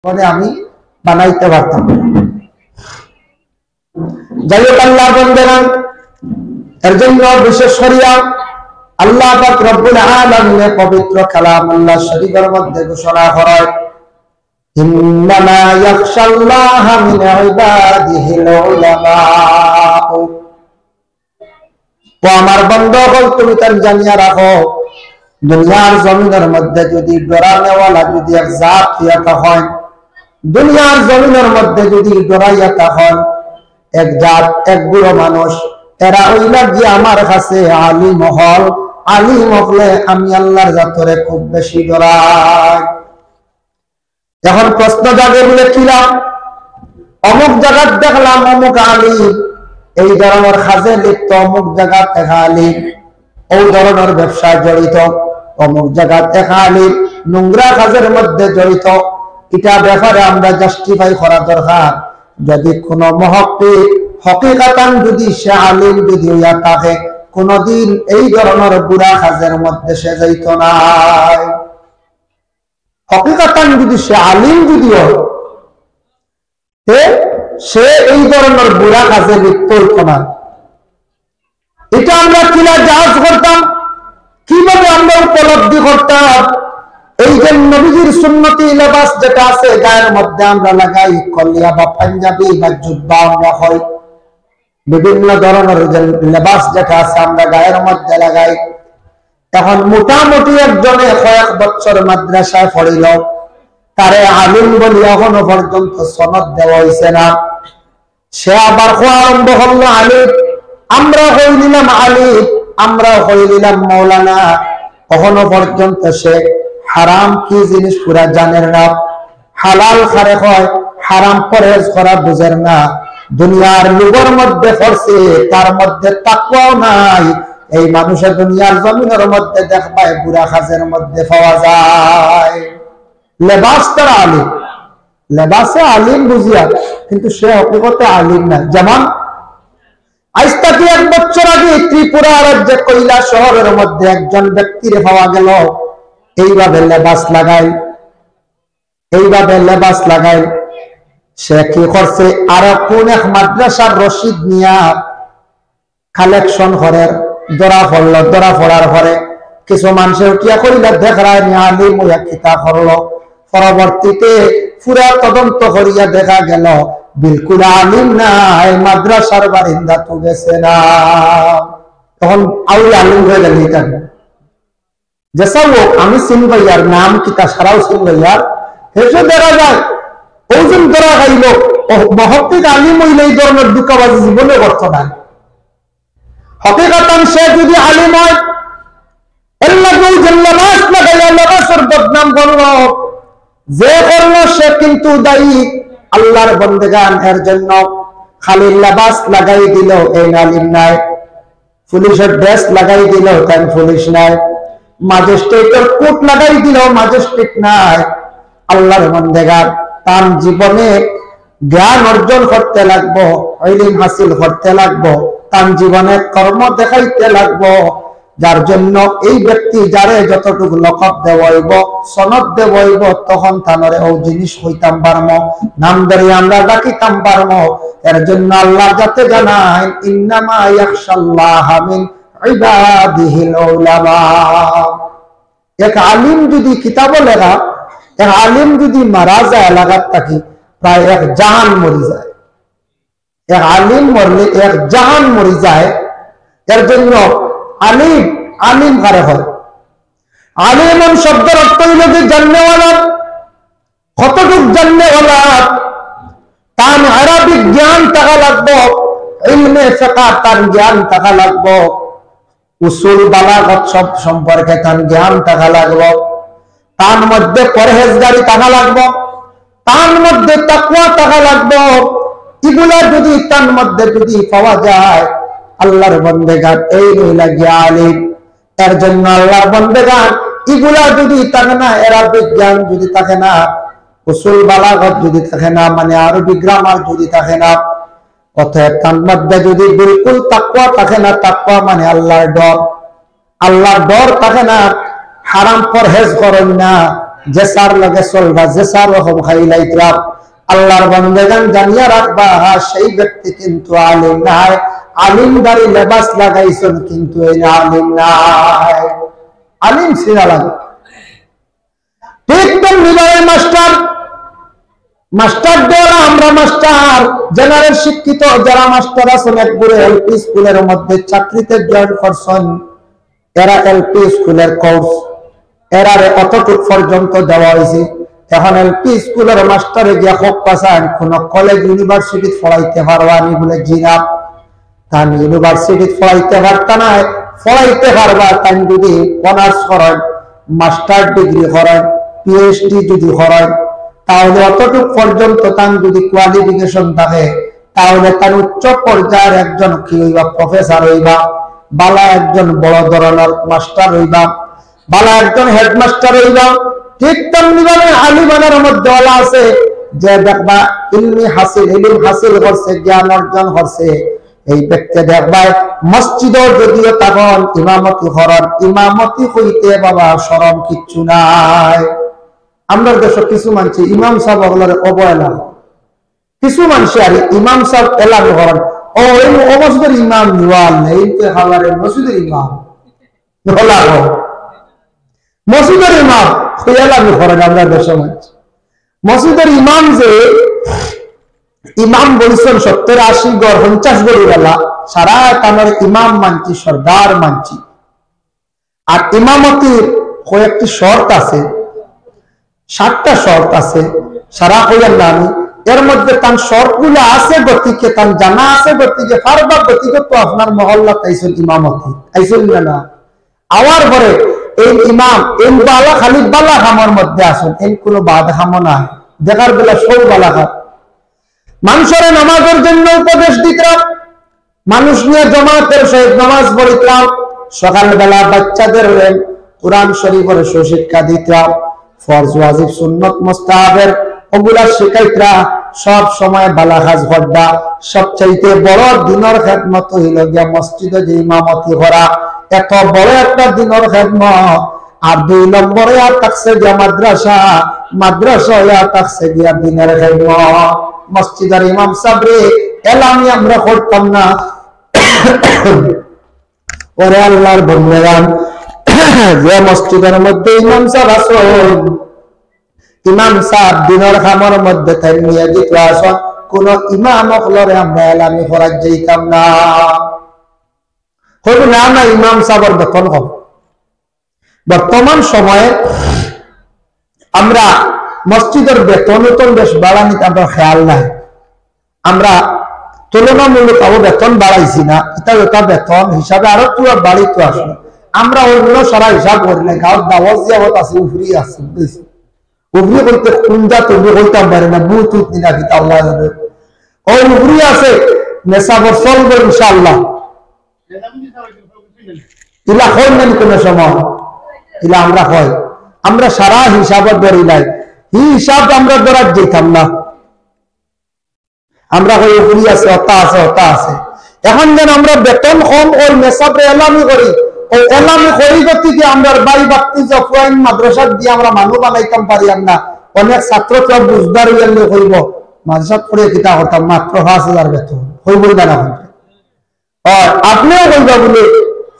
মানে আমি বানাইতে পারতাম। যাই হোক আল্লাহ বন্দেরা, এর জন্য বিশেষ করিয়া আল্লাহ পাক রব্বুল আলামিনের পবিত্র কালামুল্লাহ শরীফের মধ্যে ঘোষণা করেন, ইন্নামা ইয়াখশাল্লাহা মিন ইবাদিহিল উলামা। ও আমার বান্দাগণ, তুমি তা জানিয়া রাখো, দুনিয়ার জমিনের মধ্যে যদি ডরানেওয়ালা যদি এক জাত ইয়াতা হয়, দুনিয়ার জমিনের মধ্যে যদি ডরাইয়াতা হয় এক জাত, এক বুড়ো মানুষ, এরা হইলা গিয়ে আমার কাছে আলিম হল। আলিম হলে আমি আল্লাহর জাতরে খুব বেশি ডরাই। এখন প্রশ্ন জাগে বলে কিলাম, অমুক জায়গাত দেখলাম অমুক আলিম এই ধরনের কাজে লিপ্ত, অমুক জায়গা দেখা আলিম ওই ধরনের ব্যবসায় জড়িত, অমুক জায়গা দেখা আলিম নোংরা কাজের মধ্যে জড়িত। এটা ব্যাপারে আমরা জাস্টিফাই করা দরকার। যদি কোন মুহাক্কিক হকিকাতান যদি সে আলিম যদি হইয়া থাকে, কোনদিন এই ধরনের বুড়া কাজের মধ্যে সে যাইত না। হকিকাতান যদি সে আলিম যদি হয়, সে এই ধরনের বুড়া কাজে লিপ্ত হইত না। এটা আমরা কিলা জাহাজ করতাম, কিভাবে আমরা উপলব্ধি করতাম? এই যে নবীজির সুন্নতি লেবাস যেটা আছে গায়ের মধ্যে আমরা লাগাই, কলিয়া বা পাঞ্জাবি বা জুব্বা আমরা হয়, বিভিন্ন ধরনের যে লেবাস যেটা আছে আমরা গায়ের মধ্যে লাগাই। এখন মোটামুটি একজনে কয়েক বছর মাদ্রাসায় পড়িল, তারে আলিম বলি এখনো পর্যন্ত সনদ দেওয়া হয়েছে না। সে আবার আরম্ভ করলো আলিম, আমরা হয়ে নিলাম আলিম, আমরা হয়ে নিলাম মৌলানা। এখনো পর্যন্ত সে হারাম কি জিনিস পুরা জানেন না, হালাল খারে হয়, হারাম পরহেজ করা বুঝেন না। দুনিয়ার লোভের মধ্যে পড়ছে, তার মধ্যে তাকওয়াও নাই। এই মানুষের দুনিয়ার জমিনের মধ্যে দেখবাই বুড়া কাজের মধ্যে পাওয়া যায়। লেবাস তার আলিম, লেবাসে আলিম বুঝিয়া, কিন্তু সে হকিকতে আলিম না। যেমন আজ থেকে 1 বছর আগে ত্রিপুরা রাজ্যে কৈলাস শহরের মধ্যে একজন ব্যক্তিরে পাওয়া গেল এইভাবে লেবাস লাগাই, এইভাবে লেবাস লাগাই। সে কি করছে, আর কোন এক মাদ্রাসার রশিদ নিয়া কালেকশন করে ধরা পড়লো। ধরা পড়ার পরে কিছু মানুষের উঠিয়া করিলা দেখায় আলিম হইয়া কিতা করলো। পরবর্তীতে পুরা তদন্ত করিয়া দেখা গেল বিলকুল আলিম না, এই মাদ্রাসার বারিন্দা তো গেছে না। তখন আউল আলিম হয়ে গেল। যেসব আমি চিনবাইয়ার নাম কিতা সারাও চিনবাইয়ার হেসে দেখা যায় ওজন ধরা খাইল মহত্বিক আলিম হইলে এই ধরনের দুঃখাবাজি জীবনে করত না। হকিকাতান সে যদি আলিম হয়, বদনাম করল, যে করল সে কিন্তু দায়ী। আল্লাহর বন্দেগান এর জন্য খালি লেবাস লাগাই দিল, এই আলিম নাই। পুলিশের ড্রেস লাগাই দিল, তাই পুলিশ নাই। ম্যাজিস্ট্রেটের কোট লাগাই দিল, ম্যাজিস্ট্রেট নাই। আল্লাহর বন্দেগান তার জীবনে জ্ঞান অর্জন করতে লাগবো, ইলম হাসিল করতে লাগবো, তার জীবনে কর্ম দেখাইতে লাগবো। যার জন্য এই ব্যক্তি যারে যতটুকু লকব দেওয়াইব, সনদ দেওয়াইব, তখন তানরে ও জিনিস হইতাম পারমো, নাম ধরে আমরা ডাকিতাম পারমো। এর জন্য আল্লাহ যাতে জানাই, ইন্নামা ইয়াখশাল্লাহা মিন ইবাদিহিল উলামা। এক আলিম যদি কিতাব লেখা, এক আলিম যদি মারা যায় লাগাত থাকি, প্রায় 1 জাহান মরি যায়। এক আলিম মরলে 1 জাহান মরি যায়। এর জন্য আলিম আলিম কারে হয়? আলিম শব্দের অর্থ হইল যে জাননেওয়ালা। কতটুক জাননেওয়ালা? তার আরবিক জ্ঞান থাকা লাগবো, ইলমে ফিকহ তার জ্ঞান থাকা লাগবো, উসুল বালাগত সব সম্পর্কে তার জ্ঞান থাকা লাগবো, তার মধ্যে পরহেজগারি থাকা লাগবো, তার মধ্যে তাকওয়া থাকা লাগবো। এগুলা যদি তার মধ্যে যদি পাওয়া যায়, আল্লাহর বন্দেগান এই রইলা গিয়া আলিম। এর জন্য আল্লাহর বন্দেগান এগুলা যদি থাকে না, আরবিক জ্ঞান যদি থাকে না, উসুল বালাগত যদি থাকে না, মানে আরবি গ্রামার যদি থাকে না, অতএব তার মধ্যে যদি বিলকুল তাকওয়া থাকে না, তাকওয়া মানে আল্লাহর ডর, আল্লাহর ডর থাকে না, হারাম পরহেজ করেন না, যে সার লাগে চলবা, যে সার রকম খাইলাইতরা। আল্লাহর বান্দাগান জানিয়া রাখবা, সেই ব্যক্তি কিন্তু আলিম নাই। আলিমদারি লেবাস লাগাইছেন কিন্তু এই আলিম নাই। আলিম সিনা লাগে ঠিক তেমনি মাস্টার, মাস্টার দ্বারা আমরা মাস্টার জেনারেল শিক্ষিত যারা মাস্টার আছেন একবারে এলপি স্কুলের মধ্যে চাকরিতে জয়েন করছেন, এরা এলপি স্কুলের কোর্স এরারে অতটুক পর্যন্ত দেওয়া হয়েছে। এখন এলপি স্কুলের মাস্টারে গিয়া হোক পাশান কোন কলেজ ইউনিভার্সিটি পড়াইতে পারবা নি বলে জিরাপ তান ইউনিভার্সিটি পড়াইতে পারতা না, পড়াইতে পারবা তান যদি অনার্স করেন, মাস্টার ডিগ্রি করেন, পিএইচডি যদি করেন, তাহলে অতটুক পর্যন্ত তার যদি কোয়ালিফিকেশন থাকে তাহলে তার উচ্চ পর্যায়ের একজন কি হইবা, প্রফেসর হইবা, বালা একজন বড় ধরনের মাস্টার হইবা, বালা একজন হেডমাস্টার হইবা। ঠিক তেমনি ভাবে আলিমানের মধ্যে বলা আছে যে দেখবা ইলমি হাসিল, ইলম হাসিল করছে, জ্ঞান অর্জন করছে, এই ব্যক্তি দেখবা মসজিদও যদিও তখন ইমামতি করেন, ইমামতি হইতে বাবা শরম কিচ্ছু নাই। আমরা দেশে কিছু মানছি ইমাম সাহেব ওগুলোর অবহেলা, কিছু মানুষ আর ইমাম সাহেব এলাকা করেন, ও মসজিদের ইমাম নিওয়াল নেই খাবারের মসজিদের ইমাম মসজিদের ইমাম এলাকা করেন। আমরা দেশে মানছি মসজিদের ইমাম যে ইমাম বলছেন 70-80 গড় 50 গড়ি বেলা সারা তাদের ইমাম মানছি, সর্দার মানছি। আর ইমামতির কয়েকটি শর্ত আছে, 7টা শর্ত আছে, সারা কইয়ার নামি এর মধ্যে তার শর্ত গুলো আছে গতিকে তার জানা আছে গতিকে ফারবা গতিকে তো আপনার মহল্লা তাইছেন ইমামতি আইছেন না আওয়ার পরে এই ইমাম এই বালা খালি বালা খামার মধ্যে আসুন, এই কোনো বাদ খামো না, দেখার বেলা সব বালা খাম। মানুষের নামাজের জন্য উপদেশ দিতাম, মানুষ নিয়ে জমাতের সহিত নামাজ পড়িতাম, সকালবেলা বাচ্চাদের কোরআন শরীফের সুশিক্ষা দিতাম, ফরজ ওয়াজিব সুন্নত মুস্তাহাবের ওগুলা শিখাইতরা, সব সময় বালা কাজ করবা। সবচাইতে বড় দিনের খেদমত হইল গিয়া মসজিদে যে ইমামতি করা, এত বড় একটা দিনের খেদমত। আর 2 নম্বরে আর থাকছে গিয়া মাদ্রাসা, মাদ্রাসা আর থাকছে গিয়া দিনের খেদমত। মসজিদের ইমাম সাহেবরে এলামি আমরা করতাম না। ওরে আল্লাহর বন্দেগান, যে মসজিদের মধ্যে ইমাম সাহেব আসুন, ইমাম সাহেব দিনের খামার মধ্যে তাই নিয়োজিত আসুন, কোন ইমাম হলরে আমরা এলামি করার যাইতাম না। হইব না না ইমাম সাহেবের বেতন কম। বর্তমান সময়ে আমরা মসজিদের বেতন বেশ বাড়ানিতে আমরা খেয়াল নাই, আমরা তুলনামূলক আরো বেতন বাড়াইছি না, এটা বেতন হিসাবে আরো পুরো বাড়িতে আসলো। আমরা অন্য সারা হিসাব করি না, গাঁত দাওয়াজ জিয়াবত আছে, উফরি আছে, উফরি করতে কুঞ্জা তবু করতাম পারে না, বুথ উঠনি না কিতা আল্লাহ জানে। ওই উফরি আছে নেশাবর চলবে ইনশাআল্লাহ, ইলা হয় না কোন সময়, ইলা আমরা হয়, আমরা সারা হিসাবত ধরি নাই, হিসাব আমরা ধরার যেতাম না। আমরা ওই উফরি আছে, অতা আছে, অতা আছে। এখন যেন আমরা বেতন কম ওই নেশাবরে এলামি করি, ওই এলামি করি গতিকে আমরা বাই বাক্তি জফাইন মাদ্রাসা দিয়ে আমরা মানুষ বানাইতাম পারি না। অনেক ছাত্র ক্লাব বুঝদার হইলে হইব মাদ্রাসা পড়ে কিতা করতাম মাত্র 5000 বেতন হইবই না। আপনিও কইবা বলে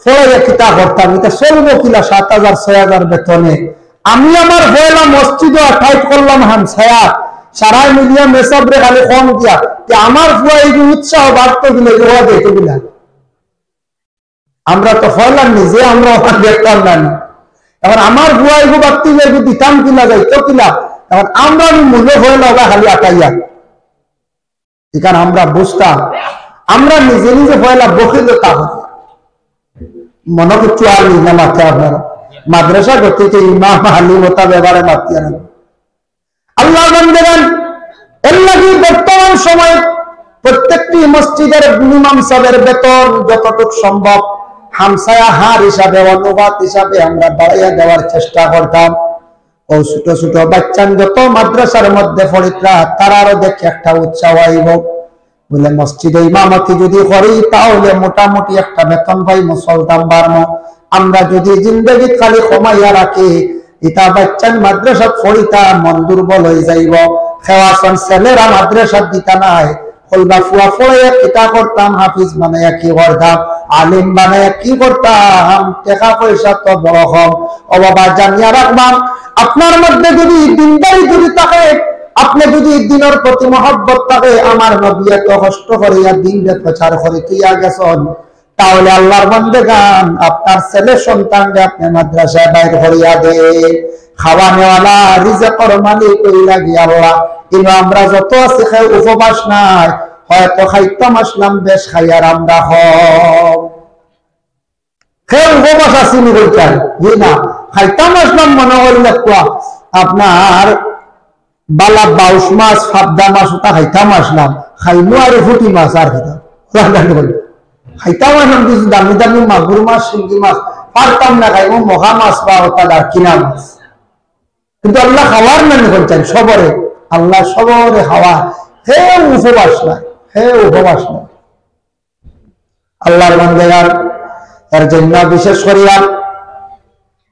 ফলে কিতা করতাম, এটা চলবো কিলা 7000 6000 বেতনে। আমি আমার হইলা মসজিদে টাইট করলাম হামসায়া সারাই মিলিয়া মেসাবরে খালি কম দিয়া, আমার ফুয়া এই উৎসাহ বাড়তো গেলে দেখে গেলা। আমরা তো হইলাম নিজে, আমরা দেখতাম না। এখন আমার বুয়া এগু বাড়তি এগু দিতাম কিনা যাইতো কিনা, এখন আমরা মূল্য হইলা খালি আটাইয়া, এখানে আমরা বুঝতাম আমরা নিজে নিজে হইলা বকিলতা হতো মনে কিছু আর নিজে মাথে আপনারা মাদ্রাসা গতিতে ইমাম আলিমতা ব্যবহারে মাতিয়া না। আল্লাহ বান্দাগণ এর লাগি বর্তমান সময়ে প্রত্যেকটি মসজিদের ইমাম সাহেবের বেতন যতটুকু সম্ভব হামসায়া হার হিসাবে অনুপাত হিসাবে আমরা বাড়াইয়া দেওয়ার চেষ্টা করতাম। ও ছোট ছোট বাচ্চান যত মাদ্রাসার মধ্যে পড়িতরা তারারও দেখে একটা উৎসাহ আইব বলে মসজিদে ইমামতি যদি করি তাহলে মোটামুটি একটা বেতন পাই মুসলমান বাড়বো। আমরা যদি জিন্দগি খালি কমাইয়া রাখি ইতা বাচ্চান মাদ্রাসা পড়িতা মন দুর্বল হয়ে যাইব খেওয়াছন ছেলেরা মাদ্রাসা দিতা নাই কলবা ফুয়া পড়ে কিতা করতাম হাফিজ বানাইয়া কি করতাম আলিম বানাইয়া কি করতাম টাকা পয়সা তো বড় কম ও বাবা জানিয়া রাখবাম আপনার মধ্যে যদি দিনদারি যদি থাকে আপনি যদি দিনের প্রতি মহব্বত থাকে আমার নবী এত কষ্ট করিয়া দিনকে প্রচার করে তুইয়া গেছেন তাহলে আল্লাহর বান্দাগান আপনার ছেলে সন্তানকে আপনি মাদ্রাসায় বাইর করিয়া দে খাওয়ানেওয়ালা রিজেকের মালিক ওই লাগি আল্লাহ কিন্তু আমরা যত আছি খাই উপবাস নাই হয়তো খাইতাম আসলাম বেশ খাইয়ার আমরা হম খেয়ে উপবাস আসিনি বলতেন জি না খাইতাম আসলাম মনে করলে আপনার বালা বাউস মাছ ফাবদা মাছ ওটা খাইতাম আসলাম খাইনো আর ফুটি মাছ আর খাইতাম আসলাম কিছু দামি দামি মাগুর মাছ শিঙ্গি মাছ পারতাম না খাইব মহা মাছ বা ওটা কিনা মাছ কিন্তু আল্লাহ খাওয়ার নানি করছেন সবরে আল্লাহ সবরে খাওয়া হে উপবাস নাই হে উপবাস নাই আল্লাহর বান্দাগান এর জন্য বিশেষ করিয়া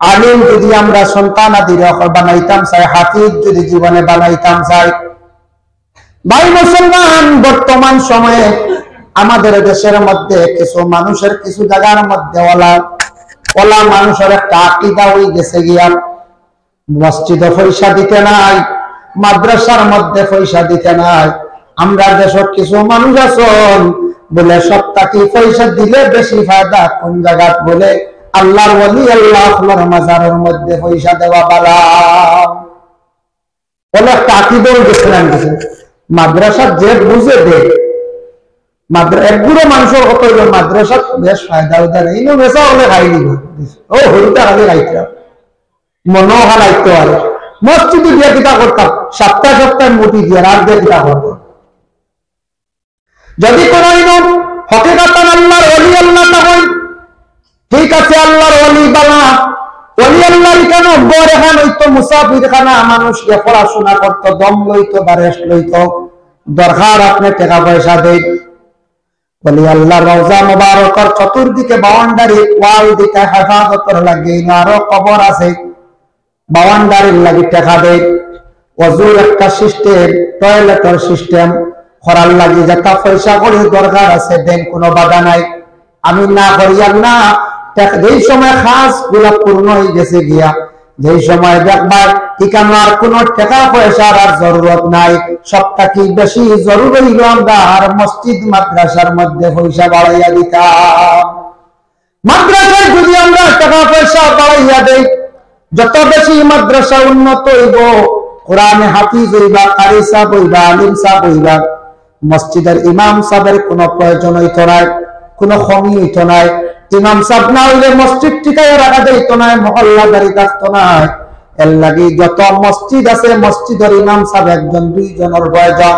আলিম যদি আমরা সন্তান আদি বানাইতাম চাই হাফিজ যদি জীবনে বানাইতাম চাই ভাই মুসলমান বর্তমান সময়ে আমাদের দেশের মধ্যে কিছু মানুষের কিছু জায়গার মধ্যে ওলা মানুষের একটা আকীদা হয়ে গেছে গিয়া মসজিদে পয়সা দিতে নাই মাদ্রাসার মধ্যে পয়সা দিতে নাই আমরা দেশের কিছু মানুষ আছেন বলে সপ্তাহে পয়সা দিলে বেশি ফায়দা কোন জায়গা বলে আল্লাহর ওলি আল্লাহর মাজারের মধ্যে পয়সা দেওয়া বালা বলে একটা আকীদা গেছিলাম কিছু মাদ্রাসা যে বুঝে দে একগুলো মানুষের কত হইল মাদ্রাসা বেশ ফায়দা উদার এই বেচা হলে খাই দিব ও হইতে আগে খাইতে মনও হারাইতে পারে মসজিদে দিয়ে কিতা করতাম সপ্তাহে সপ্তাহে মুটি দিয়ে রাত দিয়ে কিতা করতাম যদি কোন হকিকাতান আল্লাহর ওলি আল্লাহ তখন ঠিক আছে আল্লাহর ওলি বালা ওলি আল্লাহর কেন বড় খান হইতো মুসাফির খানা মানুষকে পড়াশোনা করতো দম লইতো বা রেস্ট লইতো দরকার আপনি টাকা পয়সা দেন ওলি আল্লাহর রওজা মুবারকের চতুর্দিকে বাউন্ডারি ওয়াল দিকে হেফাজতের লাগে আরো কবর আছে বাউন্ডারির লাগি টাকা দেন ওযুর একটা সিস্টেম টয়লেটের সিস্টেম করার লাগি যেটা পয়সা করে দরকার আছে দেন কোনো বাধা নাই আমি না করিয়া না যেই সময় খাস গুলা পূর্ণ হয়ে গেছে গিয়া যেই সময় দেখবার এখানে আর কোনো টাকা পয়সার আর জরুরত নাই সবটা কি বেশি জরুরি হইল আমরা আর মসজিদ মাদ্রাসার মধ্যে পয়সা বাড়াইয়া দিতাম মাদ্রাসায় যদি আমরা টাকা পয়সা বাড়াইয়া দেই যত বেশি মাদ্রাসা উন্নত হইব কোরআনে হাফিজ হইবা কারি সাহেব হইবা আলিম সাহেব হইবা মসজিদের ইমাম সাহেবের কোনো প্রয়োজন হইতো নাই কোনো কমি হইতো নাই ইমাম সাহেব না হইলে মসজিদ টিকাইয়া রাখা যাইতো না মহল্লাদারি থাকতো না এর লাগি যত মসজিদ আছে মসজিদের ইমাম সাহেব একজন দুইজনের প্রয়োজন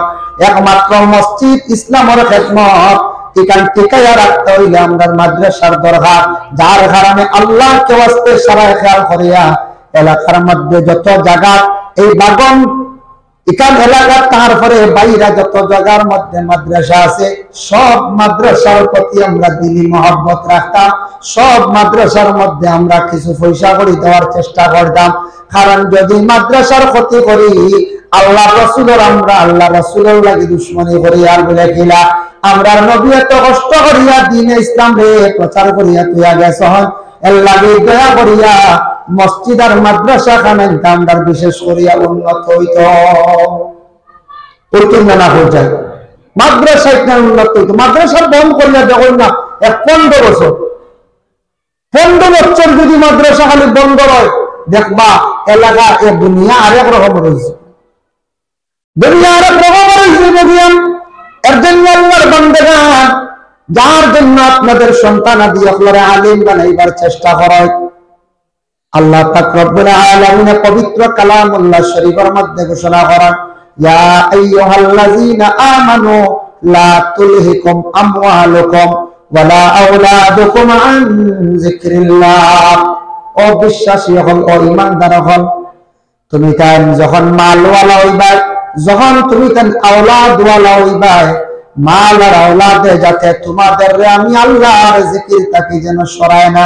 একমাত্র মসজিদ ইসলামের খেদমত এখান টিকাইয়া রাখতে হইলে আমরা মাদ্রাসার দরকার যার কারণে আল্লাহকে ওয়াস্তে সারা খেয়াল করিয়া এলাকার মধ্যে যত জায়গা এই বাগন এখান এলাকার তারপরে বাইরা যত জায়গার মধ্যে মাদ্রাসা আছে সব মাদ্রাসার প্রতি আমরা দিলি মহব্বত রাখতাম সব মাদ্রাসার মধ্যে আমরা কিছু পয়সা করে দেওয়ার চেষ্টা করতাম কারণ যদি মাদ্রাসার ক্ষতি করি আল্লাহ রাসূলের আমরা আল্লাহ রাসূলের লাগি দুশমনি করি আর বলে কিলা আমরা নবী এত কষ্ট করিয়া দ্বীন ইসলাম রে প্রচার করিয়া তুইয়া গেছন এর লাগি দয়া করিয়া মসজিদ আর মাদ্রাসা খানেন কামদার বিশেষ করিয়া উন্নত হইত না হয়ে যায় মাদ্রাসা উন্নত হইত মাদ্রাসার বন্ধ করিয়া দেখুন না 15 বছর 15 বছর যদি মাদ্রাসা খালি বন্ধ হয় দেখবা এলাকা এ দুনিয়া আরেক রকম রয়েছে দুনিয়া আরেক রকম রয়েছে বুঝিয়াম এর জন্য আল্লাহর বান্দারা যার জন্য আপনাদের সন্তান আদি আপনারা আলিম বানাইবার চেষ্টা করেন আল্লাহ পাক রব্বুল আলামিন পবিত্র কালামুল্লাহ শরীফের মধ্যে ঘোষণা করেন ইয়া আইয়ুহাল্লাযীনা আমানু লা তুলহিকুম আমওয়ালুকুম ওয়ালা আওলাদুকুম আন যিকরিল্লাহ ও বিশ্বাসী হল ও ঈমানদার হল তুমি তাই যখন মালওয়ালা হইবা যখন তুমি তাই আওলাদওয়ালা হইবা মাল আর আওলাদে যাতে তোমাদের আমি আল্লাহর জিকির তাকে যেন সরায় না,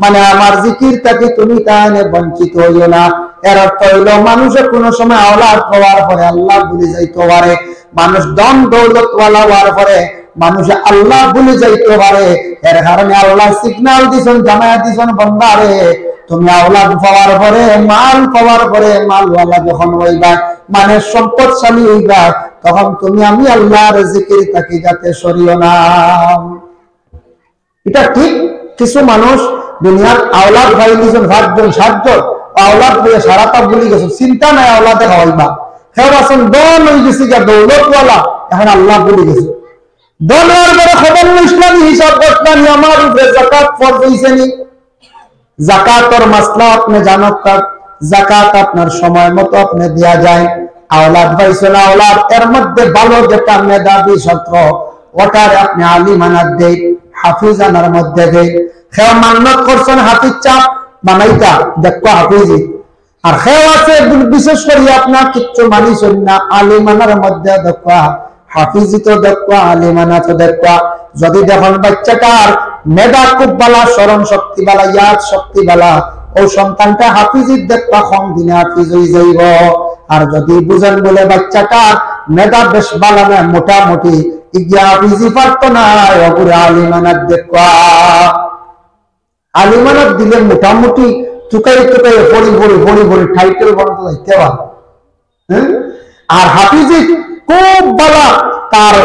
মানে আমার জিকির তাকে তুমি তাহলে বঞ্চিত হইও না। এর অর্থ হইল মানুষের কোন সময় আওলাদ হওয়ার পরে আল্লাহ ভুলে যাইতে পারে, মানুষ ধন দৌলত ওয়ালা হওয়ার পরে মানুষে আল্লাহ ভুলে যাইতে পারে। এর কারণে আল্লাহ সিগন্যাল দিছেন, জানায়া দিছেন বান্দারে তুমি আওলাদ পাওয়ার পরে, মাল পাওয়ার পরে, মালওয়ালা যখন হইবা মানে সম্পদশালী হইবা, তখন তুমি আমি আল্লাহর জিকির তাকে যাতে সরিও না। এটা ঠিক। কিছু মানুষ দুনিয়ার আওলাদ ভাই দিয়েছেন 5 জন 7 জন, আওলাদ হয়ে সারাটা ভুলে গেছে, চিন্তা নাই আওলাদে হইবা। কেউ আছেন দল হয়ে গেছে গা দৌলতওয়ালা, এখন আল্লাহ ভুলে গেছে। দলের বড় খবর ইসলামী হিসাব করতেন আমার উপরে যাকাত ফরজ হইছে নি। যাকাতের মাসলা আপনি জানো, যাকাত আপনার সময় মতো আপনি দেয়া যায়। আওলাদ পাইছেন, আওলাদ এর মধ্যে ভালো যেটা মেধাবী ছাত্র ওটার আপনি আলিমানাত দেই, হাফিজানার মধ্যে দেই। খেয়া মান্নত করছেন হাফিজ চাপ বানাইতা দেখো হাফিজি, আর খেয়া আছে বিশেষ করে আপনার কিচ্ছু মানিছেন না, আলিমানার মধ্যে দেখো হাফিজি তো দেখো আলিমানা তো দেখো। যদি দেখুন বাচ্চাটার মেধা খুব বালা, স্মরণ শক্তি বালা, ইয়াদ শক্তি বালা, ও সন্তানটা হাফিজির দেখবা কম দিনে হাফিজ হয়ে যাইব। আর যদি বুঝেন বলে বাচ্চাটার মেধা বেশ বালা না, মোটামুটি ইগিয়া হাফিজি পারতো না, ওগুলো আলিমানাত দেখবা। আলিমানাত দিলে মোটামুটি টুকাই টুকাই ভরি টাইটেল বানাতে যাইতে পারে। আর হাফিজি খুব বালা, তার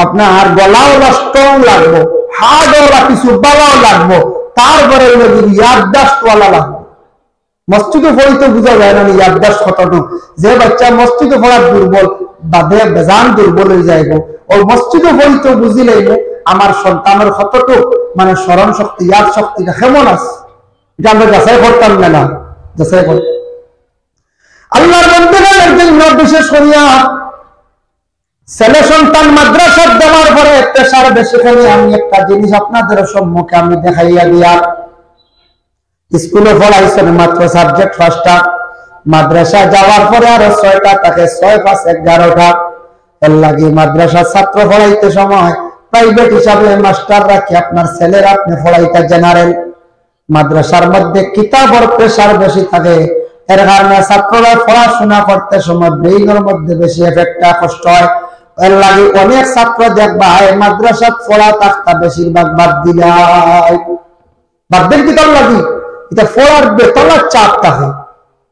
আপনার গলাও স্ট্রং লাগবো, হার্ডওয়ালা কিছু বালাও লাগবো, তারপরে ইয়াদদাস্টওয়ালা লাগবে। মসজিদে পড়িতে বোঝা যায় না ইয়াদদাস্ট কতটুকু। যে বাচ্চা মসজিদে পড়ার দুর্বল বা বেজান দুর্বল হয়ে যাইব, ওই মসজিদে পড়িতে বুঝি লাইব আমার সন্তানের কতটুকু মানে স্মরণ শক্তি, ইয়াদ শক্তিটা কেমন আছে। এটা আমরা যাচাই করতাম না, যাচাই কর। আল্লাহর বান্দাদের জন্য বিশেষ করিয়া ছেলে সন্তান মাদ্রাসা দেওয়ার পরে প্রেসার বেশি করে আমি একটা জিনিস আপনাদের সম্মুখে আমি দেখাইয়া দিয়া। স্কুলে পড়াইছেন মাত্র সাবজেক্ট 5টা, মাদ্রাসা যাওয়ার পরে আরো 6টা, তাকে 6 5 11টা। এর লাগে মাদ্রাসা ছাত্র পড়াইতে সময় প্রাইভেট হিসাবে মাস্টার রাখি আপনার ছেলের আপনি পড়াইতে জেনারেল। মাদ্রাসার মধ্যে কিতাবের প্রেসার বেশি থাকে, এর কারণে ছাত্ররা পড়াশোনা করতে সময় ব্রেইনের মধ্যে বেশি এফেক্টটা কষ্ট হয়। এর লাগে অনেক ছাত্র দেখবা মাদ্রাসা পড়া থাকতা বেশিরভাগ বাদ দিলাই। বাদ দেন কি তার লাগি এটা পড়ার বেতলার চাপ থাকে,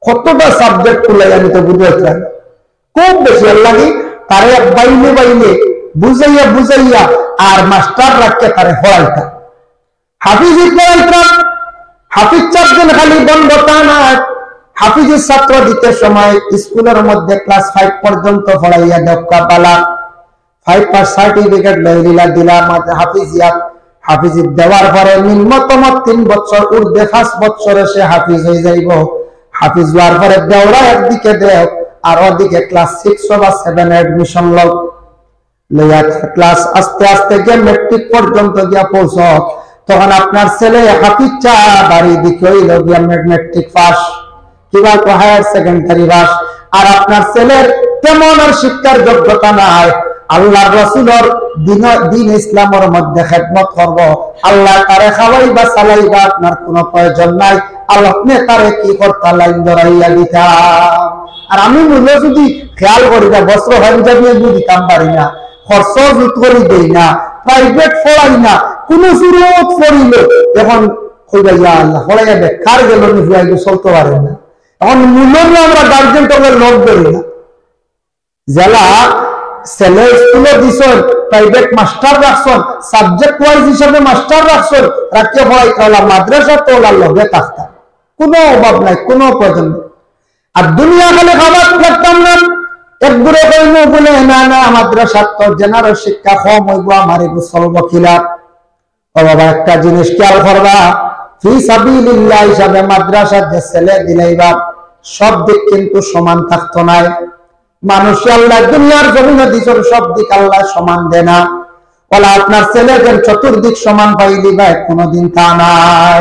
কতটা সাবজেক্ট খুলে আমি তো বুঝতে খুব বেশি। এর লাগে তারে বাইলে বুঝাইয়া আর মাস্টার রাখতে তারে পড়াইতা। হাফিজি পড়াইতা, হাফিজ চাপজন খালি বন্ধ তা না, হাফিজের ছাত্র দিতে সময় স্কুলের মধ্যে ক্লাস 5 পর্যন্ত পড়াইয়া দক্কা পালা 5 পাস সার্টিফিকেট লইলা দিলা হাফিজিয়াত। হাফিজি দেওয়ার পরে নিম্নতম 3 বছর উর্ধে 5 বছরে সে হাফিজ হয়ে যাইব। হাফিজ হওয়ার পরে দেওরা একদিকে দেও আর ওদিকে ক্লাস 6 বা 7 এডমিশন লইয়া ক্লাস আস্তে আস্তে গিয়ে মেট্রিক পর্যন্ত গিয়া পৌঁছ, তখন আপনার ছেলে হাফিজ চা বাড়ি দিকে হইল গিয়া মেট্রিক পাস কিংবা হায়ার সেকেন্ডারি পাস। আর আপনার ছেলের তেমন আর শিক্ষার যোগ্যতা নাই, আল্লাহ রসুলের দিন ইসলামের মধ্যে খেদমত করব, আল্লাহ তারে খাওয়াইবা চালাইবা আপনার কোনো প্রয়োজন নাই, আল্লাহ তারে কি করতা লাইন ধরাইয়া দিতা। আর আমি মূল্য যদি খেয়াল করি না, বস্ত্র হঞ্জাবিয়ে দিতাম পারি না, খরচ জুত করি দেই না, প্রাইভেট পড়াই না, কোন সুরত পড়িল এখন কইবা আল্লাহ পড়াইয়া বেকার গেল নিয়ে চলতে পারে না। এখন মূল্য আমরা গার্জেন টকের লোক ধরি না। জেলা ছেলে স্কুলে দিছেন, প্রাইভেট মাস্টার রাখছেন, সাবজেক্ট ওয়াইজ হিসাবে মাস্টার রাখছেন, রাখিয়ে পড়াই তাহলে মাদ্রাসা তোলার লগে থাকতাম, কোনো অভাব নাই, কোনো প্রয়োজন নেই। আর দুনিয়া খালে খাবার থাকতাম না, একদূরে কইল বলে না না মাদ্রাসা তো জেনারেল শিক্ষা কম হইব, আমার এগুলো চলব খিলাফ। ও বাবা একটা জিনিস খেয়াল করবা, ফি সাবিলিল্লাহ হিসাবে মাদ্রাসা যে ছেলে দিলাইবা সব দিক কিন্তু সমান থাকতো নাই। মানুষ আল্লাহ দুনিয়ার জমিনে দিছেন সব দিক আল্লাহ সমান দেয় না, বলে আপনার ছেলেদের চতুর্দিক সমান পাইলি ভাই কোনদিন তা নাই।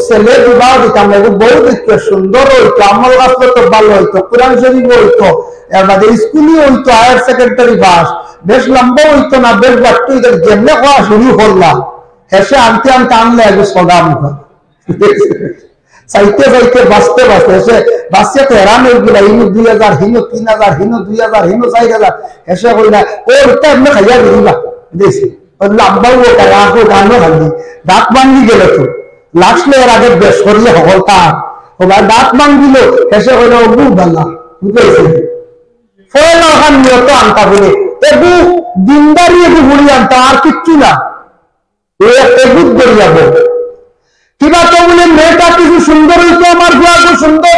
ছেলে বিবাহ দিতাম, বউ দেখতে সুন্দর হইতো, আমল গাছটা তো ভালো হইতো, কোরআন শরীফ হইতো, স্কুলই হইতো, হায়ার সেকেন্ডারি পাস, বেশ লম্বা হইতো না, বেশ বাট্টু হইতো, যেমনে হওয়া শুরু করলাম হেসে আনতে আনতে আনলে সদাম চাইতে চাইতে বাঁচতে বাঁচতে এসে বাঁচতে তো হেরান হয়ে গেল, হিনু 2000, হিনু 3000, হিনু 2000, হিনু 4000, এসে কইলা ওটা এমনি খাইয়া দিবা দিয়েছি লাম্বাও রাখো গানও খালি দাঁত ভাঙ্গি গেল তো লাস্টলে এর আগে বেশ করলে হল তার ওবার দাঁত ভাঙ্গিল, এসে কইল অবু বালা বুঝেছে ফয়লা খান নিয়ত আনতা বলে এবু দিনদারি এবু বুড়ি আনতা আর কিচ্ছু না, এগুত করে যাবো কিবা তো বলে মেয়েটা কিছু সুন্দর হইতো, আমার গুয়াগু সুন্দর,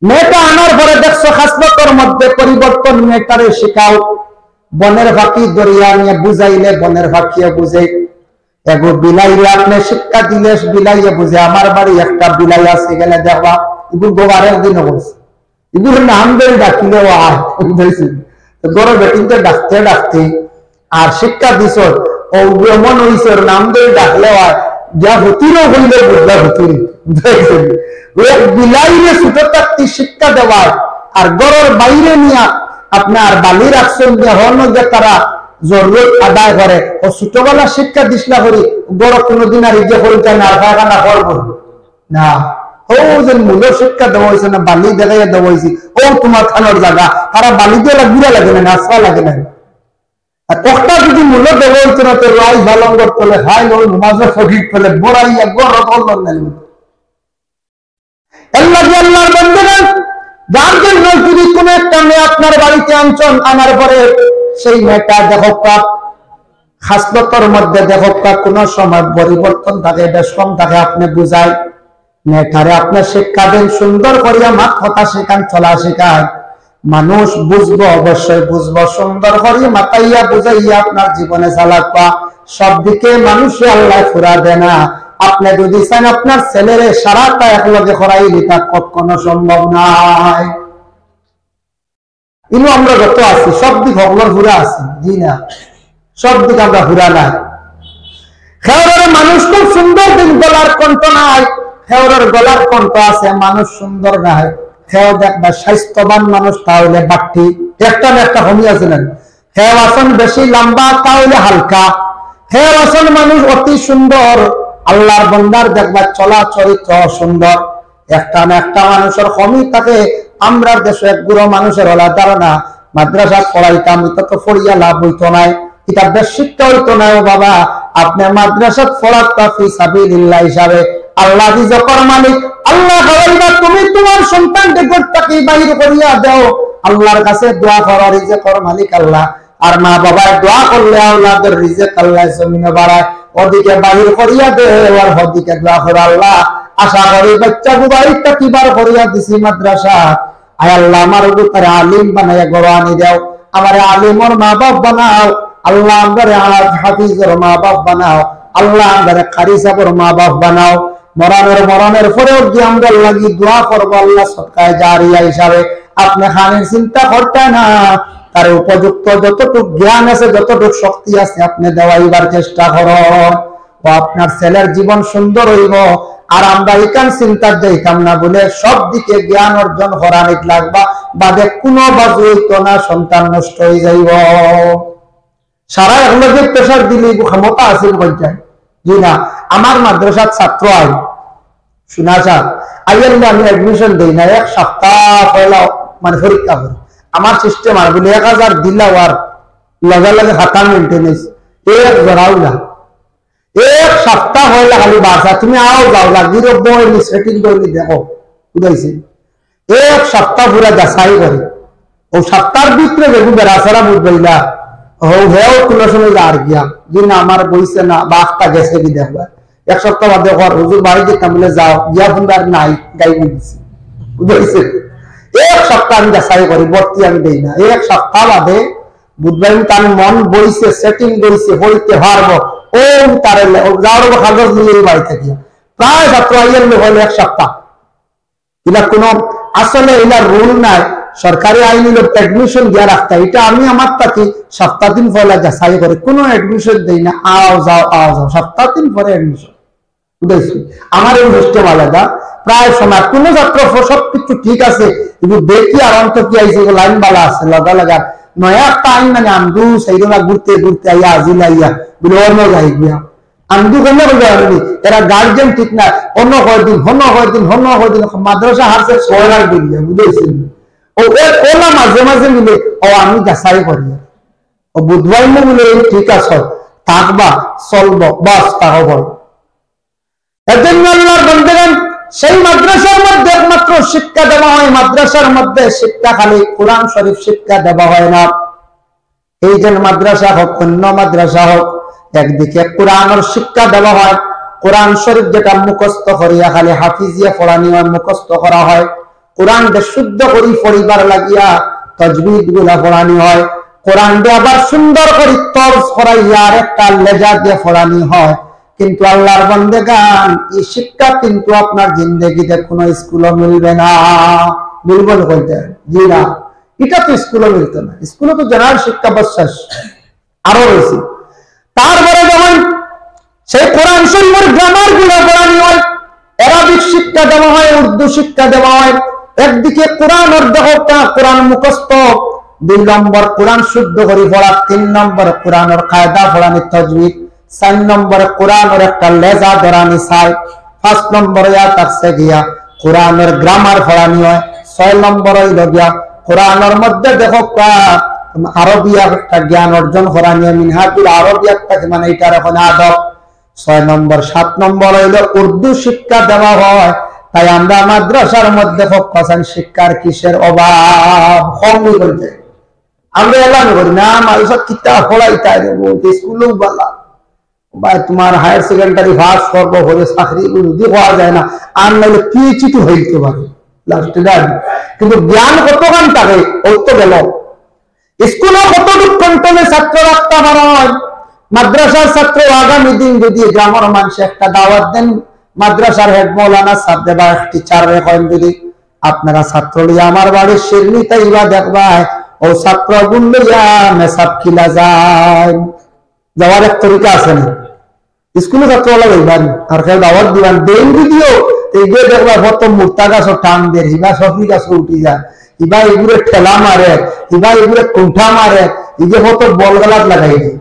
মেয়েটা আনার পরে দেখছো খাসলতের মধ্যে পরিবর্তন, মেয়েটারে শেখাও, বনের ফাঁকি দরিয়া নিয়ে বুঝাইলে বনের ফাঁকিয়ে বুঝে, এগো বিলাইলে আপনি শিক্ষা দিলে বিলাইয়ে বুঝে, আমার বাড়ি একটা বিলাই আছে গেলে দেখবা এগুলো গোবারের দিন বলছে, এগুলো নাম ধরে ডাকিলেও আয় বুঝাইছি গরো বেটিনতে ডাকতে ডাকতে আর শিক্ষা দিছ ও এমন হইছে নাম ধরে ডাকলেও আয় যা হতিরও হইলে বুঝলা হতির বুঝাইছেন, বিলাইরে ছোট থাকতে শিক্ষা দেওয়ার আর গরর বাইরে নিয়ে আপনার বালি রাখছেন যে তারা জরুরত আদায় করে ও ছোটবেলা শিক্ষা দিসলা করি বড় কোনোদিন আর ইজে করি চাই না কারখানা করবো না, ও যে মূল শিক্ষা দেওয়া হয়েছে না, বালি দেখাইয়া দেওয়া হয়েছে, ও তোমার খানোর জায়গা, তারা বালি দিয়ে গুড়া লাগে না, নাচা লাগে না, আর একটা যদি মূল্য দেওয়া হইতো না তো রাই ভালঙ্গর তোলে হাই ওই মাঝে ফকির তোলে বড়াইয়া গড় করলেন না আল্লাহর বন্ধুগণ, যার জন্য যদি কোন একটা মেয়ে আপনার বাড়িতে আনছেন, আনার পরে সেই মেয়েটা দেখো খাসলতর মধ্যে দেখো কোন সময় পরিবর্তন থাকে, বেশ কম থাকে, আপনি বুঝায় মেয়েটারে আপনার শিক্ষা দেন, সুন্দর করিয়া মাত কথা শেখান, চলা শেখান, মানুষ বুঝবো, অবশ্যই বুঝবো, সুন্দর করিয়া মাতাইয়া বুঝাইয়া আপনার জীবনে চালাবা, সব দিকে মানুষে আল্লাহ ফুরা দেয় না, আপনি যদি চান আপনার ছেলেরে সারাটা একলগে করাই দিতা কখনো সম্ভব নাই, ইনু আমরা যত আছি সব দিক হকলার ঘুরা আছি, জি না সব দিক আমরা ঘুরা নাই, খেওরের মানুষ খুব সুন্দর, দিন গলার কণ্ঠ নাই, খেওরের গলার কণ্ঠ আছে, মানুষ সুন্দর নাই, খেও দেখবা স্বাস্থ্যবান মানুষ তাহলে বাট্টি একটা না একটা কমি আছে না, খেও আসন বেশি লম্বা তাহলে হালকা, খেও আসন মানুষ অতি সুন্দর, আল্লাহর বন্দার দেখবা চলা চরিত্র সুন্দর, একটা না একটা মানুষের কমি থাকে, আমরা দেশে এক গুরু মানুষের হলা ধারণা মাদ্রাসা পড়াইতাম এটা তো পড়িয়া লাভ হইতো নাই, এটা বেশ শিক্ষা হইতো না, ও বাবা আপনি মাদ্রাসা পড়াতা ফি সাবিলিল্লাহ হিসাবে, আল্লাহ রিজকের মালিক, আল্লাহ বলবা তুমি তোমার সন্তানকে ঘর থেকে বাইরে করিয়া দাও, আল্লাহর কাছে দোয়া করো, রিজকের মালিক আল্লাহ, আর মা বাবার দোয়া করলে আওলাদের রিজক আল্লাহ জমিনে বাড়ায়, ওদিকে বাহির করিয়া দে আর ওদিকে দোয়া করো আল্লাহ, আশা করি বাচ্চা গুবাইটা কিবার করিয়া দিছি মাদ্রাসা, আয় আল্লাহ আমার উপরে আলিম বানাইয়া গড় আনি দাও, আমার আলিমর মা বাপ বানাও আল্লাহ, আমার হাফিজের মা বাপ বানাও আল্লাহ, আমার কারি সাহেবের মা বাপ বানাও, মরণের পরেও কি আমরা লাগি দোয়া করবো আল্লাহ সদকায়ে জারিয়া হিসাবে, আপনি খানের চিন্তা করতে না, তার উপযুক্ত যতটুকু জ্ঞান আছে যতটুকু শক্তি আছে আপনি দেওয়াইবার চেষ্টা করুন, ও আপনার ছেলের জীবন সুন্দর হইব, আর আমরা এখান চিন্তা যাইতাম না বলে সব দিকে জ্ঞান অর্জন করানিক লাগবা, বাদে কোনো বাজু হইতো না, সন্তান নষ্ট হয়ে যাইব, সারা এগুলোকে প্রেশার দিলে ক্ষমতা আছে পঞ্চায়েত, জি না আমার মাদ্রাসার ছাত্র আই শোনা স্যার আইয়ালে আমি অ্যাডমিশন দেই না, এক সপ্তাহ পয়লা মানে পরীক্ষা করি, আমার সিস্টেম আর বলে 1000 দিলা আর লগে লগে খাতা মেনটেনেন্স এক জড়াও না, এক সপ্তাহ হইলে খালি বাসা তুমি আও যাও লাগির বই সেটিং করে দেখো বুঝাইছি, এক সপ্তাহ পুরা যাচাই করে, ও সপ্তাহের ভিতরে দেখু বেড়াছাড়া বুঝবাইলা হেও কোন সময় আর গিয়া যে না আমার বইছে না বাসটা গেছে কি দেখবা, এক সপ্তাহ বাদে হুজুর বাড়ি যেতাম বলে যাও গিয়া ফুন্দার নাই গাই দিছি বুঝাইছে, এক সপ্তাহ আমি যাচাই করি, ভর্তি আমি দেই না, এক সপ্তাহ বাদে বুধবার তার মন বইছে সেটিং বইছে হইতে পারবো, ও তার যাওয়ার কাগজ নিয়ে বাড়ি থেকে প্রায় ছাত্র আইয়ার হইল এক সপ্তাহ, এটা কোন আসলে এটা রুল নাই, সরকারি আইন হলো এডমিশন দিয়া রাখতে, এটা আমি আমার তাকে সপ্তাহ দিন পরে যাচাই করে কোনো এডমিশন দেই না, আও যাও সপ্তাহ দিন পরে এডমিশন, বুঝাইছি? আমার এই সিস্টেম আলাদা। প্রায় সময় কোন ছাত্র সবকিছু ঠিক আছে, কিন্তু দেখি আর অন্ত কি আইছে লাইন বালা আছে লগা লাগা নয়া একটা আইন মানে আমদু সেইগুলা ঘুরতে ঘুরতে আইয়া আজিল আইয়া বলে অন্য যাই গিয়া আমদু কেন বলতে পারবি? এরা গার্জেন ঠিক না, অন্য কয়দিন মাদ্রাসা হারছে 6 লাখ দিলে, বুঝেছেন? ওলা মাঝে মাঝে মিলে ও আমি যাচাই করি, ও বুধবার বলে ঠিক আছে থাকবা চলবো বাস তাও বল। এজন্য আল্লাহর বান্দাগণ সেই মাদ্রাসার মধ্যে একমাত্র শিক্ষা দেওয়া হয়, মাদ্রাসার মধ্যে শিক্ষা খালি কোরআন শরীফ শিক্ষা দেওয়া হয় না। এই যে মাদ্রাসা হোক অন্য মাদ্রাসা হোক, একদিকে কোরআনের শিক্ষা দেওয়া হয়, কোরআন শরীফ যেটা মুখস্থ করিয়া খালি হাফিজিয়া পড়ানি হয়, মুখস্থ করা হয়। কোরআনকে শুদ্ধ করি পরিবার লাগিয়া তাজবিদ গুলা পড়ানি হয়। কোরআনকে আবার সুন্দর করে তর্জ করাইয়া আর একটা লেজা দিয়ে পড়ানি হয়। কিন্তু আল্লাহর বান্দাগান এই শিক্ষা কিন্তু আপনার জিন্দেগিতে কোনো স্কুলে মিলবে না। মিলবে না কইতে? জি না, এটা তো স্কুলে মিলতো না। স্কুলে তো জেনারেল শিক্ষা বিশ্বাস আরো রয়েছে। তারপরে যখন সেই কোরআন শরীফের গ্রামার গুলো পড়ানো হয়, আরবিক শিক্ষা দেওয়া হয়, উর্দু শিক্ষা দেওয়া হয়। একদিকে কোরআন অর্ধকটা কোরআন মুখস্থ, 2 নম্বর কোরআন শুদ্ধ করে পড়া, 3 নম্বর কোরআনের কায়দা পড়ানি তাজবিদ, 4 নম্বরে কোরআনের একটা লেজা ধরানি চাই, 5 নম্বরে থাকছে গিয়া কোরআনের গ্রামার পড়ানি হয়, 6 নম্বরে হইল গিয়া কোরআনের মধ্যে দেখো আরবিয়া একটা জ্ঞান অর্জন করানি, মিনহাজুল আরবিয়া মানে এটার এখন আদব। 6 নম্বর 7 নম্বর হইল উর্দু শিক্ষা দেওয়া হয়। তাই আমরা মাদ্রাসার মধ্যে ফোকাসান শিক্ষার কিসের অভাব কমই বলতে আমরা এলান করি না। মানুষের কিতাব পড়াইতে বলতে স্কুলেও বলা ভাই তোমার হায়ার সেকেন্ডারি পাস করবো বলে চাকরি যদি পাওয়া যায় না, আর নাহলে পিএইচডি তো হইতে পারে লাস্টে, কিন্তু জ্ঞান কতক্ষণ থাকে ওই তো গেল। স্কুলে কতটুকু কন্ট্রোলে ছাত্র রাখতে পারা হয়। মাদ্রাসার ছাত্র আগামী দিন যদি গ্রামের মানুষ একটা দাওয়াত দেন, মাদ্রাসার হেড মৌলানা সাহেব বা টিচার রেখেন, যদি আপনারা ছাত্র লিয়া আমার বাড়ির শিরনি তাইবা দেখবা ও ছাত্র গুণ লইয়া মেসাব খিলা যায়, যাওয়ার এক তরিকা আছে না। স্কুলে ছাত্র লাগবেন আর কেউ দাওয়াত দিবেন দেন যদিও এইগুলো দেখবা প্রথম মুক্তা গাছ টান দেয়, হিবা সফরি গাছ উঠি যায়, হিবা এগুলো ঠেলা মারে, হিবা এগুলো কুণ্ঠা মারে, এই যে কত বল গালাত লাগাই দেয়।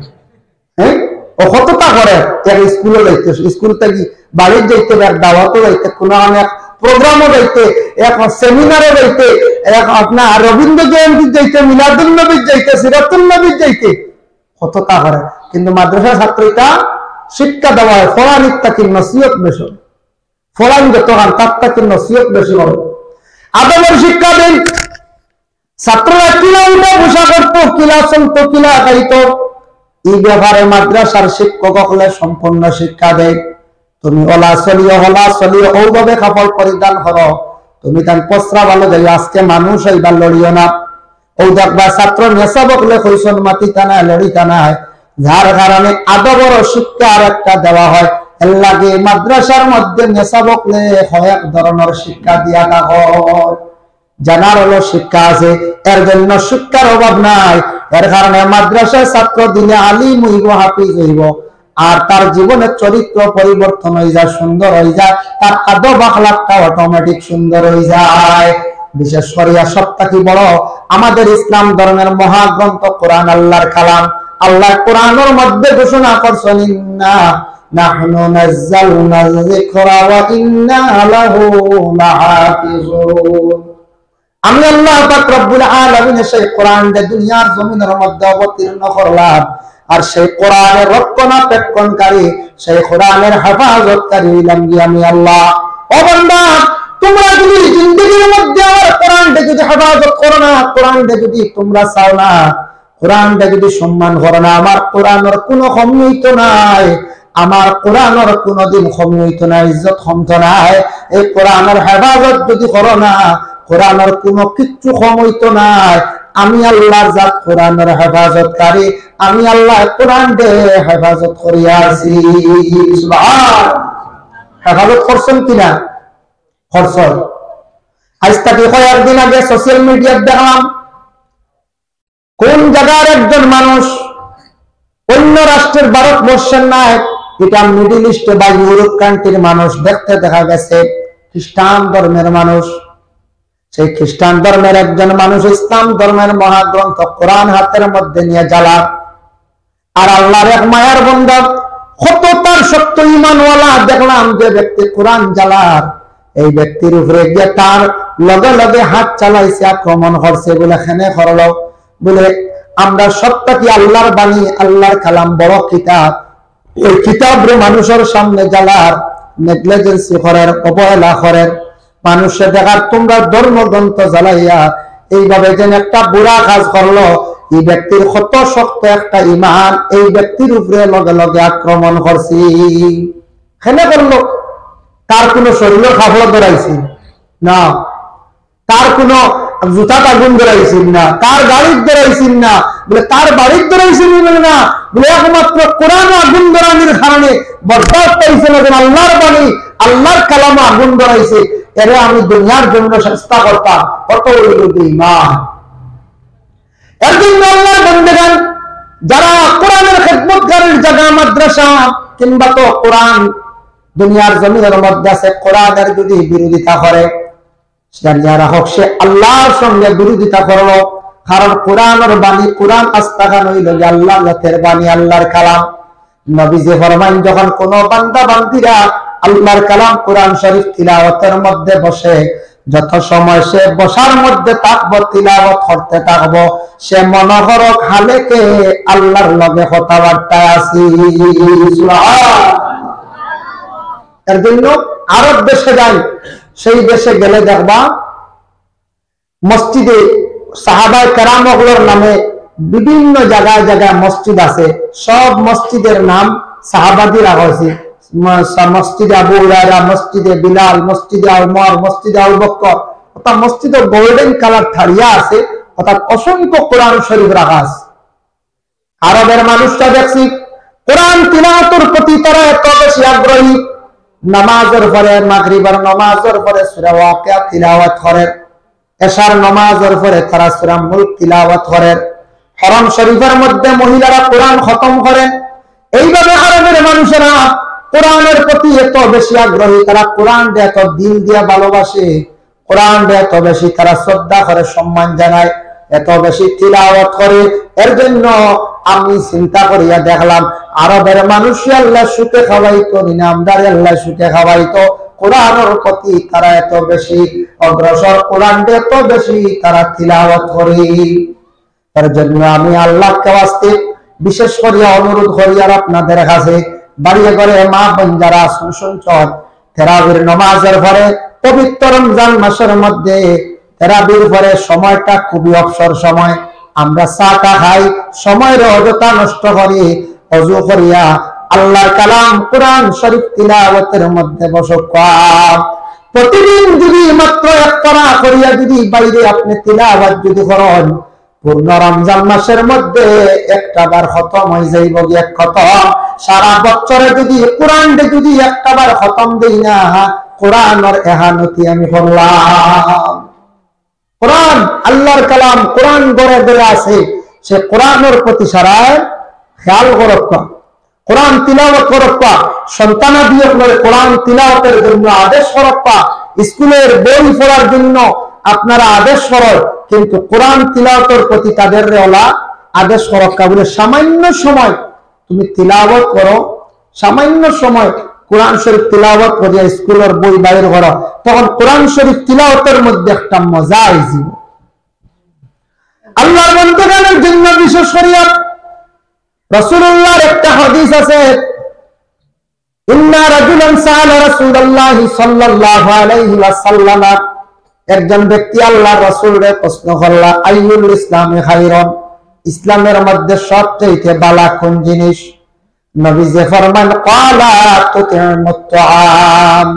হ্যাঁ, ও কতটা করে এক স্কুলে যাইতে, স্কুল থেকে বাড়ির যাইতে, এক দাওয়াতও যাইতে, কোনো এক প্রোগ্রামও যাইতে, এক সেমিনারও যাইতে, এক আপনার রবীন্দ্র জয়ন্তী যাইতে, মিলাদুল নবীর যাইতে, সিরাতুল নবীর যাইতে, কতটা করে। কিন্তু মাদ্রাসা ছাত্রীটা শিক্ষা দেওয়া হয় ফলানিক তাকে নসিহত বেশি, ফলান যত গান তার তাকে নসিহত বেশি হবে। আদমের শিক্ষা দেন ছাত্ররা, কিলা উঠে বসা করতো, কিলা চলতো, কিলা খাইতো, এই ব্যাপারে মাদ্রাসার শিক্ষক হলে সম্পূর্ণ শিক্ষা দেয়। তুমি ওলা চলিও হলা চলিও ওভাবে কাপড় পরিধান করো, তুমি তার পচরা ভালো যাই, আজকে মানুষ এইবার লড়িও না। ও দেখবা ছাত্র নেশা বকলে কইসন মাটি টানায় লড়ি টানায়, যার কারণে আদবর শিক্ষা আর একটা দেওয়া হয়। এর লাগে মাদ্রাসার মধ্যে নেশা বকলে কয়েক ধরনের শিক্ষা দিয়া হয়, জানার হলো শিক্ষা আছে, এর জন্য শিক্ষার অভাব নাই। এর কারণে মাদ্রাসায় ছাত্র দিলে আলিম হইব, হাফিজ হইব, আর তার জীবনের চরিত্র পরিবর্তন হয়ে যায়, সুন্দর হয়ে যায়, তার আদব আখলাকটা অটোমেটিক সুন্দর হয়ে যায়। বিশেষ করিয়া সবথেকে বড় আমাদের ইসলাম ধর্মের মহাগ্রন্থ কোরআন, আল্লাহর কালাম। আল্লাহ কোরআনের মধ্যে ঘোষণা করছেন, ইন্না নাহনু নাযালনা যিকরা ওয়া ইন্না লাহু লাহাফিজুন। আমি আল্লাহ পাক রব্বুল আলামিন সেই কোরআন দে দুনিয়ার জমিনের মধ্যে অবতীর্ণ করলাম, আর সেই কোরআনের রক্ষণাবেক্ষণকারী, সেই কোরআনের হেফাজতকারী হইলাম কি আমি আল্লাহ। ও বান্দা, তোমরা যদি জিন্দেগির মধ্যে আমার কোরআনকে যদি হেফাজত করো না, কোরআনকে যদি তোমরা চাও না, কোরআনকে যদি সম্মান করো না, আমার কোরআনের কোনো কমি হইতো নাই, আমার কোরআনের কোনদিন কমি হইতো না, ইজ্জত কমতো নাই। এই কোরআনের হেফাজত যদি করো না, কোরআনের কোনো কিচ্ছু কম হইতো নাই। আমি আল্লাহর জাত কোরআনের হেফাজতকারী, আমি আল্লাহ কোরআন দে হেফাজত করিয়া আছি। সুবহান, হেফাজত করছেন কিনা? করছেন। আজ থেকে কয়েকদিন আগে সোশ্যাল মিডিয়ায় দেখলাম কোন জায়গার একজন মানুষ অন্য রাষ্ট্রের ভারতবর্ষের নায়ক এটা মিডল ইস্ট বা ইউরোপ কান্ট্রির মানুষ দেখতে দেখা গেছে খ্রিস্টান ধর্মের মানুষ। সেই খ্রিস্টান ধর্মের একজন মানুষ ইসলাম ধর্মের মহাগ্রন্থ কোরআন হাতের মধ্যে নিয়ে জ্বালা। আর আল্লাহর এক মায়ার বান্দা কত তার শক্ত ঈমানওয়ালা, দেখলাম যে ব্যক্তি কোরআন জ্বালার এই ব্যক্তির উপরে গিয়ে তার লগে লগে হাত চালাইছে, আক্রমণ করছে। বলে খেনে করলো, বলে আমরা সবটা কি আল্লাহর বাণী, আল্লাহর কালাম, বড় কিতাব, ওই কিতাব রে মানুষের সামনে জ্বালার নেগলিজেন্সি করেন, অবহেলা করেন। মানুষের দেখার তোমরা ধর্মগ্রন্থ জ্বালাইয়া এইভাবে যেন একটা বুড়া কাজ করলো। এই ব্যক্তির কত শক্ত একটা ঈমান, এই ব্যক্তির উপরে লগে লগে আক্রমণ করছি। খেলে করলো, তার কোন শরীরের খাফড় ধরাইছি না, তার কোন জুতাত আগুন ধরাইছেন না, তার গাড়ির ধরাইছেন না, বলে তার বাড়ির ধরাইছেন না, বলে একমাত্র কোরআন আগুন ধরানোর কারণে বরদাস্ত পাইছে না, যেন আল্লাহর বাণী, আল্লাহর কালামে আগুন ধরাইছে। এরে আমি দুনিয়ার জন্য চেষ্টা করতাম, কত ঈমান। এর জন্য আল্লাহর বান্দাগণ যারা কোরআনের খেদমতগারের জায়গা মাদ্রাসা কিংবা তো কোরআন দুনিয়ার জমিনের মধ্যে আছে, কোরআনের যদি বিরোধিতা করে যারা হোক সে আল্লাহর সঙ্গে বিরোধিতা করলো। কারণ কোরআনের বাণী, কোরআন আস্তাগান হইল যে আল্লাহ জাতের বাণী, আল্লাহর কালাম। নবীজি ফরমান যখন কোন বান্দা বান্দিরা আল্লাহর কালাম কোরআন শরীফ তিলাওয়াতের মধ্যে বসে, যত সময় সে বসার মধ্যে থাকবো, তিলাওয়াত করতে থাকবো, সে মনে করক হালেকে আল্লাহর লগে কথাবার্তায় আছি। এর জন্য আরব দেশে যাই, সেই দেশে গেলে দেখবা মসজিদে সাহাবায়ে কেরামগুলোর নামে বিভিন্ন জায়গায় জায়গায় মসজিদ আছে। সব মসজিদের নাম সাহাবাদের হয়েছে। মসজিদে আবু হুরায়রা, মসজিদে বিলাল, মসজিদে ওমর, মসজিদে আবু বকর, অর্থাৎ মসজিদে গোল্ডেন কালার থারিয়া আছে, অর্থাৎ অসংখ্য কোরআন শরীফ রাখা আছে। আরবের মানুষটা দেখছি কোরআন তিলাওয়াতের প্রতি তারা এত বেশি আগ্রহী। নামাজের পরে, মাগরিবের নামাজের পরে সূরা ওয়াকিয়া তিলাওয়াত করে, এশার নামাজের পরে তারা সূরা মুলক তিলাওয়াত করে, হরম শরীফের মধ্যে মহিলারা কোরআন খতম করেন। এইভাবে আরবের মানুষেরা কোরআনের প্রতি এত বেশি আগ্রহী, তারা কোরআন এত দিল দিয়া ভালোবাসে, কোরআন এত বেশি তারা শ্রদ্ধা করে, সম্মান জানায়, এত বেশি তিলাওয়াত করে। এর জন্য আমি চিন্তা করিয়া দেখলাম আরবের মানুষ আল্লাহ সুখে খাওয়াইতো, নিনামদারে আল্লাহ সুখে খাওয়াইতো, কোরআনের প্রতি তারা এত বেশি অগ্রসর, কোরআন এত বেশি তারা তিলাওয়াত করে। এর জন্য আমি আল্লাহকে ওয়াস্তে বিশেষ করিয়া অনুরোধ করি আর আপনাদের কাছে, বাড়িয়ে করে মা বোন যারা শুনছেন, তারাবির নামাজের পরে পবিত্র রমজান মাসের মধ্যে তারাবির পরে সময়টা খুবই অবসর সময়। আমরা চাটা খাই, সময়ের অযথা নষ্ট করি, ওযু করিয়া আল্লাহর কালাম কোরআন শরীফ তিলাওয়াতের মধ্যে বসবাস। প্রতিদিন যদি মাত্র এক পারা করিয়া যদি বাইরে আপনি তিলাওয়াত যদি করেন, পূর্ণ রমজান মাসের মধ্যে একটা বার খতম হয়ে যাইব। এক খতম সারা বছরে যদি কোরআন যদি একটা বার খতম দেই না, কোরআনের এহানতি আমি করলাম। কোরআন আল্লাহর কালাম, কোরআন গড়ে গড়ে আছে, সে কোরআনের প্রতি সারা খেয়াল করক্কা, কোরআন তিলাওয়াত করক্কা, সন্তানাদি আপনারা কোরআন তিলাওয়াতের জন্য আদেশ করক্কা, স্কুলের বই পড়ার জন্য আপনারা আদেশ করেন, কিন্তু কোরআন তিলাওয়াতের প্রতি তাদের ওলা আদেশ করক্কা। বলে সামান্য সময় তুমি তিলাওয়াত করো, সামান্য সময় কোরআন শরীফ তিলাওয়াত করিয়া স্কুলের বই বাইর করো, তখন কোরআন শরীফ তিলাওয়াতের মধ্যে একটা মজা আইজিব। আল্লাহর বান্দাদের জন্য বিশেষ করিয়া রাসূলুল্লাহর একটা হাদিস আছে, ইন্না রাজুলান সাআলা রাসূলুল্লাহ সাল্লাল্লাহু আলাইহি ওয়াসাল্লাম, একজন ব্যক্তি আল্লাহর রাসূলকে প্রশ্ন করল, আইয়ুল ইসলামি খায়রুন, ইসলামের মধ্যে সবচেয়ে ভালো কোন জিনিস? নবীজি ফরমান, ক্বালা তুতিমুত তুআম,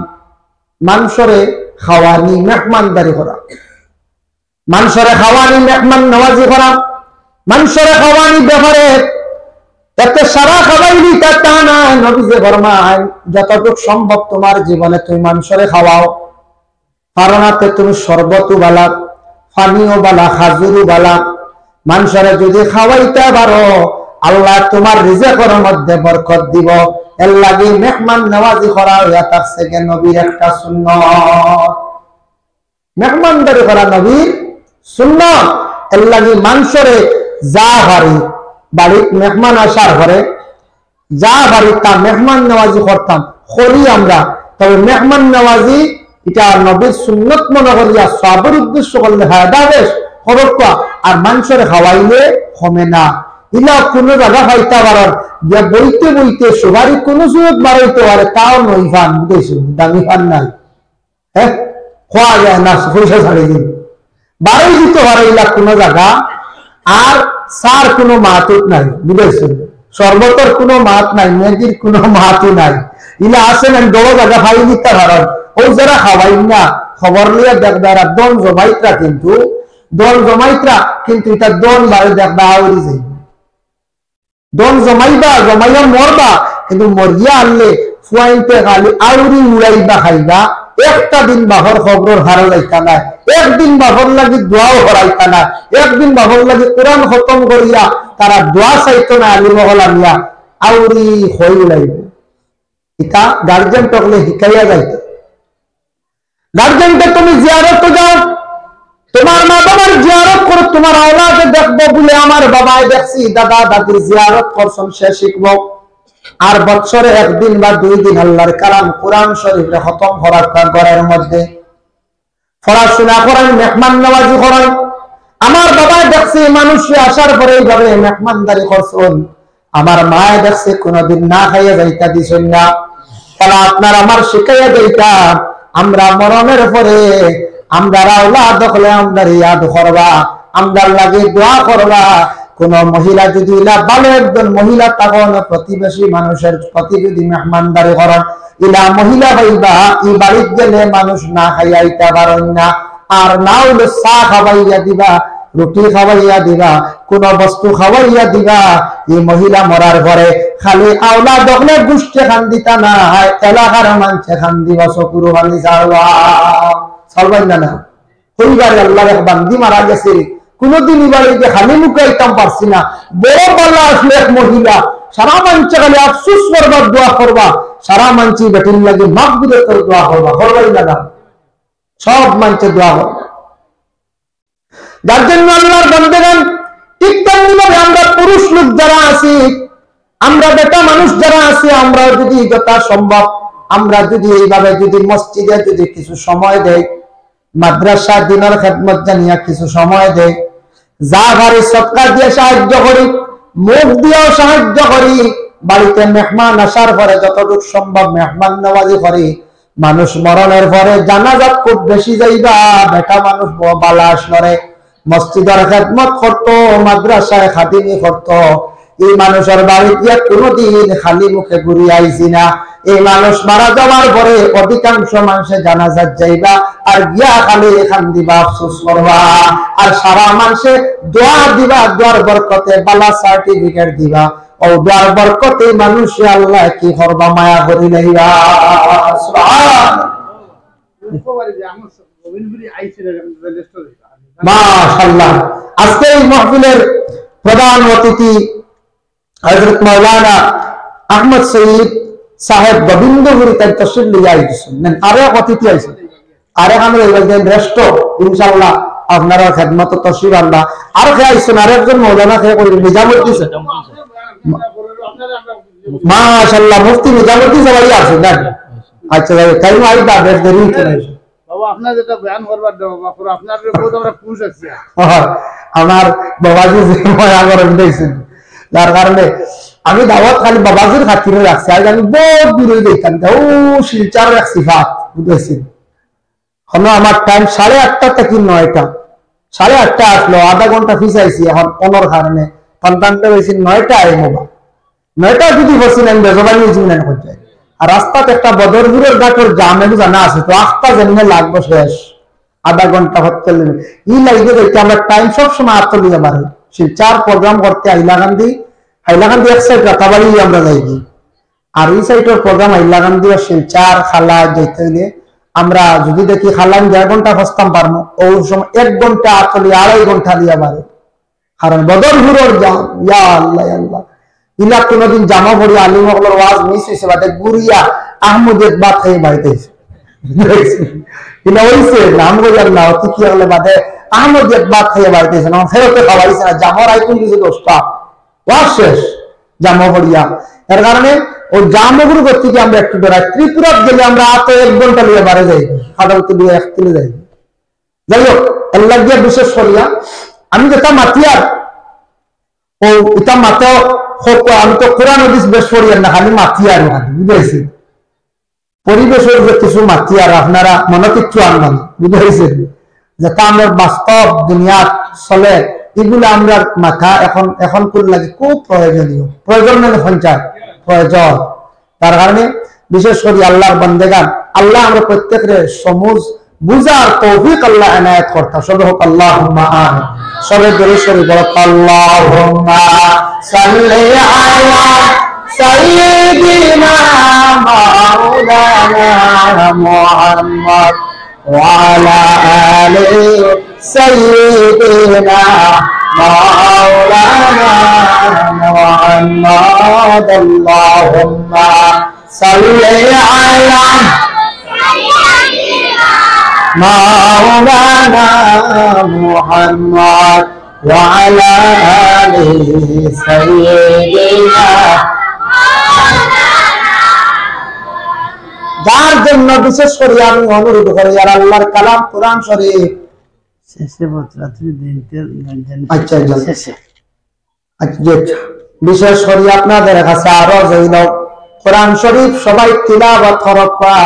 মানুষরে খাওয়ানি, মেহমানদারি করা, মানুষরে খাওয়ানি, মেহমান নওয়াজি করা, মানুষরে খাওয়ানি ব্যাপারে এতে সারা খাওয়াইলি তা না। নবীজি ফরমান, যতটুকু সম্ভব তোমার জীবনে তুমি মানুষরে খাওয়াও, কারণাতে তুমি শরবতু বালা, পানিও বালা, খাজুরু বালা, মানুষরে যদি খাওয়াইতে পারো আল্লাহ তোমার রিজিকের মধ্যে বরকত দিব। এর লাগি মেহমান নওয়াজি করা হইয়া থাকছে কে নবীর একটা সুন্নাত। মেহমানদারি করা নবীর সুন্নাত। এর লাগি মানুষরে যা পারি বাড়িতে মেহমান আসার ঘরে যা পারি তা মেহমান নওয়াজি করতাম করি আমরা। তবে মেহমান নওয়াজি এটা নবীর সুন্নত মনে করিয়া সবের উদ্দেশ্য করলে ফায়দা বেশ খবরটা আর মানুষের খাওয়াইলে কমে না। ইলা কোনো জায়গা খাইতে পারার যে বইতে বইতে সবারই কোনো সুযোগ বাড়াইতে পারে তাও নই ফান বুঝেছি দামি ফান নাই। হ্যাঁ খোয়া যায় না পয়সা ছাড়ি দিন বাড়াই দিতে পারে ইলা কোনো জায়গা। আর সার কোনো মাহাতুত নাই বুঝেছেন শরবতের কোনো মাহাত নাই ম্যাগির কোনো মাহাতু নাই। ইলা আসেন বড় জায়গা খাই দিতে পারেন ওই যারা খাওয়াই না খবর নিয়ে দেখবে এরা দল জমাইতরা কিন্তু এটা দল বাড়ি দেখবা আউরি যাই দল জমাইবা জমাইয়া মরবা কিন্তু মরিয়া আনলে ফুয়াইতে খালি আউরি উড়াইবা খাইবা। একটা দিন বাহর খবর হারা যাইতা না, একদিন বাহর লাগি দোয়াও করাইতা না, একদিন বাহর লাগি কোরআন খতম করিয়া তারা দোয়া চাইতো না আলী মহল আনিয়া আউরি হই উড়াইব। এটা গার্জেন টকলে শিখাইয়া যাইত। গার্জেনকে তুমি জিয়ারত যাও তোমার মা বাবার জিয়ারত করো তোমার আওলাদে দেখবো বলে আমার বাবাই দেখছি দাদা দাদির জিয়ারত করছেন সে শিখবো। আর বছরে একদিন বা 2 দিন আল্লাহর কালাম কোরআন শরীফে খতম করার ঘরের মধ্যে পড়াশোনা করেন মেহমান নওয়াজি করেন। আমার বাবাই দেখছি মানুষ আসার পরে এইভাবে মেহমানদারি করছেন। আমার মায়ে দেখছে কোনোদিন না খাইয়া যাইতা দিছেন না। তাহলে আপনার আমার শিখাইয়া যাইতা আমরা মরণের পরে আমরা আওলাদ হলে আমরা ইয়াদ করবা আমরার লাগে দোয়া করবা। কোন মহিলা যদি ইলা ভালো একজন মহিলা তখন প্রতিবেশী মানুষের প্রতিবেদী মেহমানদারি করেন ইলা মহিলা হইবা এই বাড়িতে গেলে মানুষ না খাইয়াইতে পারেন না। আর না হইলে চা খাওয়াইয়া দিবা রুটি খাওয়াইয়া দিবা কোন বস্তু খাওয়াইয়া দিবা। এই মহিলা মরার পরে খালি আওলাদ হলে গুষ্ঠে খান দিতা না এলাকার মানুষে খান দিবা চকুরু বানি চালবা চলবাই না। পরিবারে আল্লাহর এক বান্দি মারা গেছে কোনদিন বাড়িতে খালি মুখাইতাম পারছি না। বড় পাল্লা আসলে এক মহিলা সারা মানুষ খালি আফসুস করবার দোয়া করবা সারা মানুষ বেটির লাগে মাগফিরাতের দোয়া করবা করবাই না সব মানুষের দোয়া করবা। যার জন্য আল্লাহর বান্দাগণ ঠিক তেমনিভাবে আমরা পুরুষ লোক যারা আছি আমরা বেটা মানুষ যারা আছি আমরা যদি যথা সম্ভব আমরা যদি এইভাবে যদি মসজিদে যদি কিছু সময় দেই মাদ্রাসা দিনের খেদমত জানিয়া কিছু সময় দেই যা ঘরে সদকা দিয়ে সাহায্য করি মুখ দিয়েও সাহায্য করি বাড়িতে মেহমান আসার পরে যতটুকু সম্ভব মেহমান নওয়াজি করি। মানুষ মরণের পরে জানাজা খুব বেশি যাইবা বেটা মানুষ বালা আসলে মসজিদের খেদমত করতো মাদ্রাসায় খাদিমি করতো। এই মানুষের বাড়ি গিয়ে কোনোদিন খালি মুখে ঘুরি আইছি না। এই মানুষ মারা যাওয়ার পরে অধিকাংশ মানুষে জানাজাত যাইবা আর গিয়া খালি এখান দিবা আফসোস করবা আর সারা মানুষে দোয়া দিবা দোয়ার বরকতে বালা সার্টিফিকেট দিবা ও দোয়ার বরকতে মানুষে আল্লাহ কি করবা মায়া করি লইবা। মাশাআল্লাহ আজকে এই মাহফিলের প্রধান অতিথি হযরত মাওলানা আহমদ সঈদ সাহেব গোবিন্দপুরী তাই তশরিফ লিয়ে আইছেন। আরে অতিথি আইছেন আরে আমরা বলতেন রেস্ট ইনশাআল্লাহ আপনারা খেদমত তশরিফ আনবা আর কে আইছেন আরেকজন মাওলানা কে কই নিজামুদ্দিন সাহেব মাশাআল্লাহ মুফতি নিজামুদ্দিন সাহেব আছেন না। আচ্ছা ভাই টাইম আইবা বেশ দেরি করে বাবা আপনার যেটা বয়ান করবার দাও বাবা আপনার বহুত আমরা খুশ আছি। আমার বাবাজি মই আগর দিয়েছেন যার কারণে আমি দাওয়াত খালি বাবাজির খাতিরে রাখছি। আজ আমি বহুত দূরে দেখতাম ও শিলচার রাখছি ভাত বুঝেছেন। আমার টাইম 8:30 থেকে 9টা 8:30 আসলো আধা ঘন্টা ফিসাইছি এখন 15 কারণে সন্তানটা হয়েছি 9টা আই মোবা 9টা যদি বসি না বেজবানি জিনিস করতে আর রাস্তাতে একটা বদরপুরের ঘাটের জামে জানা আছে তো আস্তা জেনে লাগবে শেষ আধা ঘন্টা হচ্ছে ই লাগবে দেখতে আমরা টাইম সব সময় আত্ম নিয়ে পারি। শিলচার প্রোগ্রাম করতে হাইলাকান্দি এক সাইড রাতাবাড়ি আমরা যাইবি আর এই সাইডের প্রোগ্রাম হাইলাকান্দি আর শিলচার খালা যাইতে হইলে আমরা যদি দেখি খালা 1.5 ঘন্টা বসতাম পারবো ওই সময় 1 ঘন্টা আসলে 2.5 ঘন্টা দিয়া পারে কারণ বদরপুরের জাম ইয়া আল্লাহ আল্লাহ ইলা কোনদিন জামা পড়ি আলিম হকলের ওয়াজ মিস হয়েছে বাদে গুড়িয়া আহমদের বাদ খাই বাড়িতে ইলা হয়েছে নাম গোজার না অতি কি হলে বাদে আহমদের বাদ খাইয়া বাড়িতে না ফেরতে খাওয়াইছে না জামার আইকুন কিছু দোষটা ওয়াজ শেষ জামা পড়িয়া এর কারণে ওই জামগুরু করতে কি আমরা একটু বেড়াই ত্রিপুরা গেলে আমরা আত 1 ঘন্টা লিয়ে বাড়ে যাই খাদালতে দিয়ে এক তুলে যাই যাই হোক আল্লাহ দিয়া বিশেষ করিয়া আমি যেটা মাতিয়ার ও এটা মাতা আমি তো কোরআন হাদিস বেশ পড়ি না খালি মাতিয়ার বুঝাইছি পরিবেশের যে কিছু মাতিয়ার আপনারা মনে কিচ্ছু আনবেন বুঝাইছেন যেটা আমরা বাস্তব দুনিয়া চলে এগুলো আমরা মাথা এখন করে লাগে খুব প্রয়োজনীয় প্রয়োজন মানে সঞ্চার প্রয়োজন তার কারণে বিশেষ করে আল্লাহর বান্দেগান আল্লাহ আমরা প্রত্যেকের সমুজ বুঝার তৌফিক আল্লাহ এনায়েত করতা সবে হোক আল্লাহুম্মা আমিন সবে দরুদ শরীফ বলো আল্লাহুম্মা সাল্লি আলা সাইয়্যিদিনা মাওলানা মুহাম্মদ ওয়া আলা আলি সাইয়্যিদিনা মাওলানা মুহাম্মদ আল্লাহুম্মা সাল্লি আলা مولانا محمد وعلى آله سيدنا যার জন্য বিশেষ করে আমি অনুরোধ করি আর আল্লাহর কালাম কোরআন শরীফ শেষে রাত্রি দিন আচ্ছা শেষে আচ্ছা বিশেষ করে আপনাদের কাছে আরো যাইল কোরআন শরীফ সবাই তিলাওয়াত করবা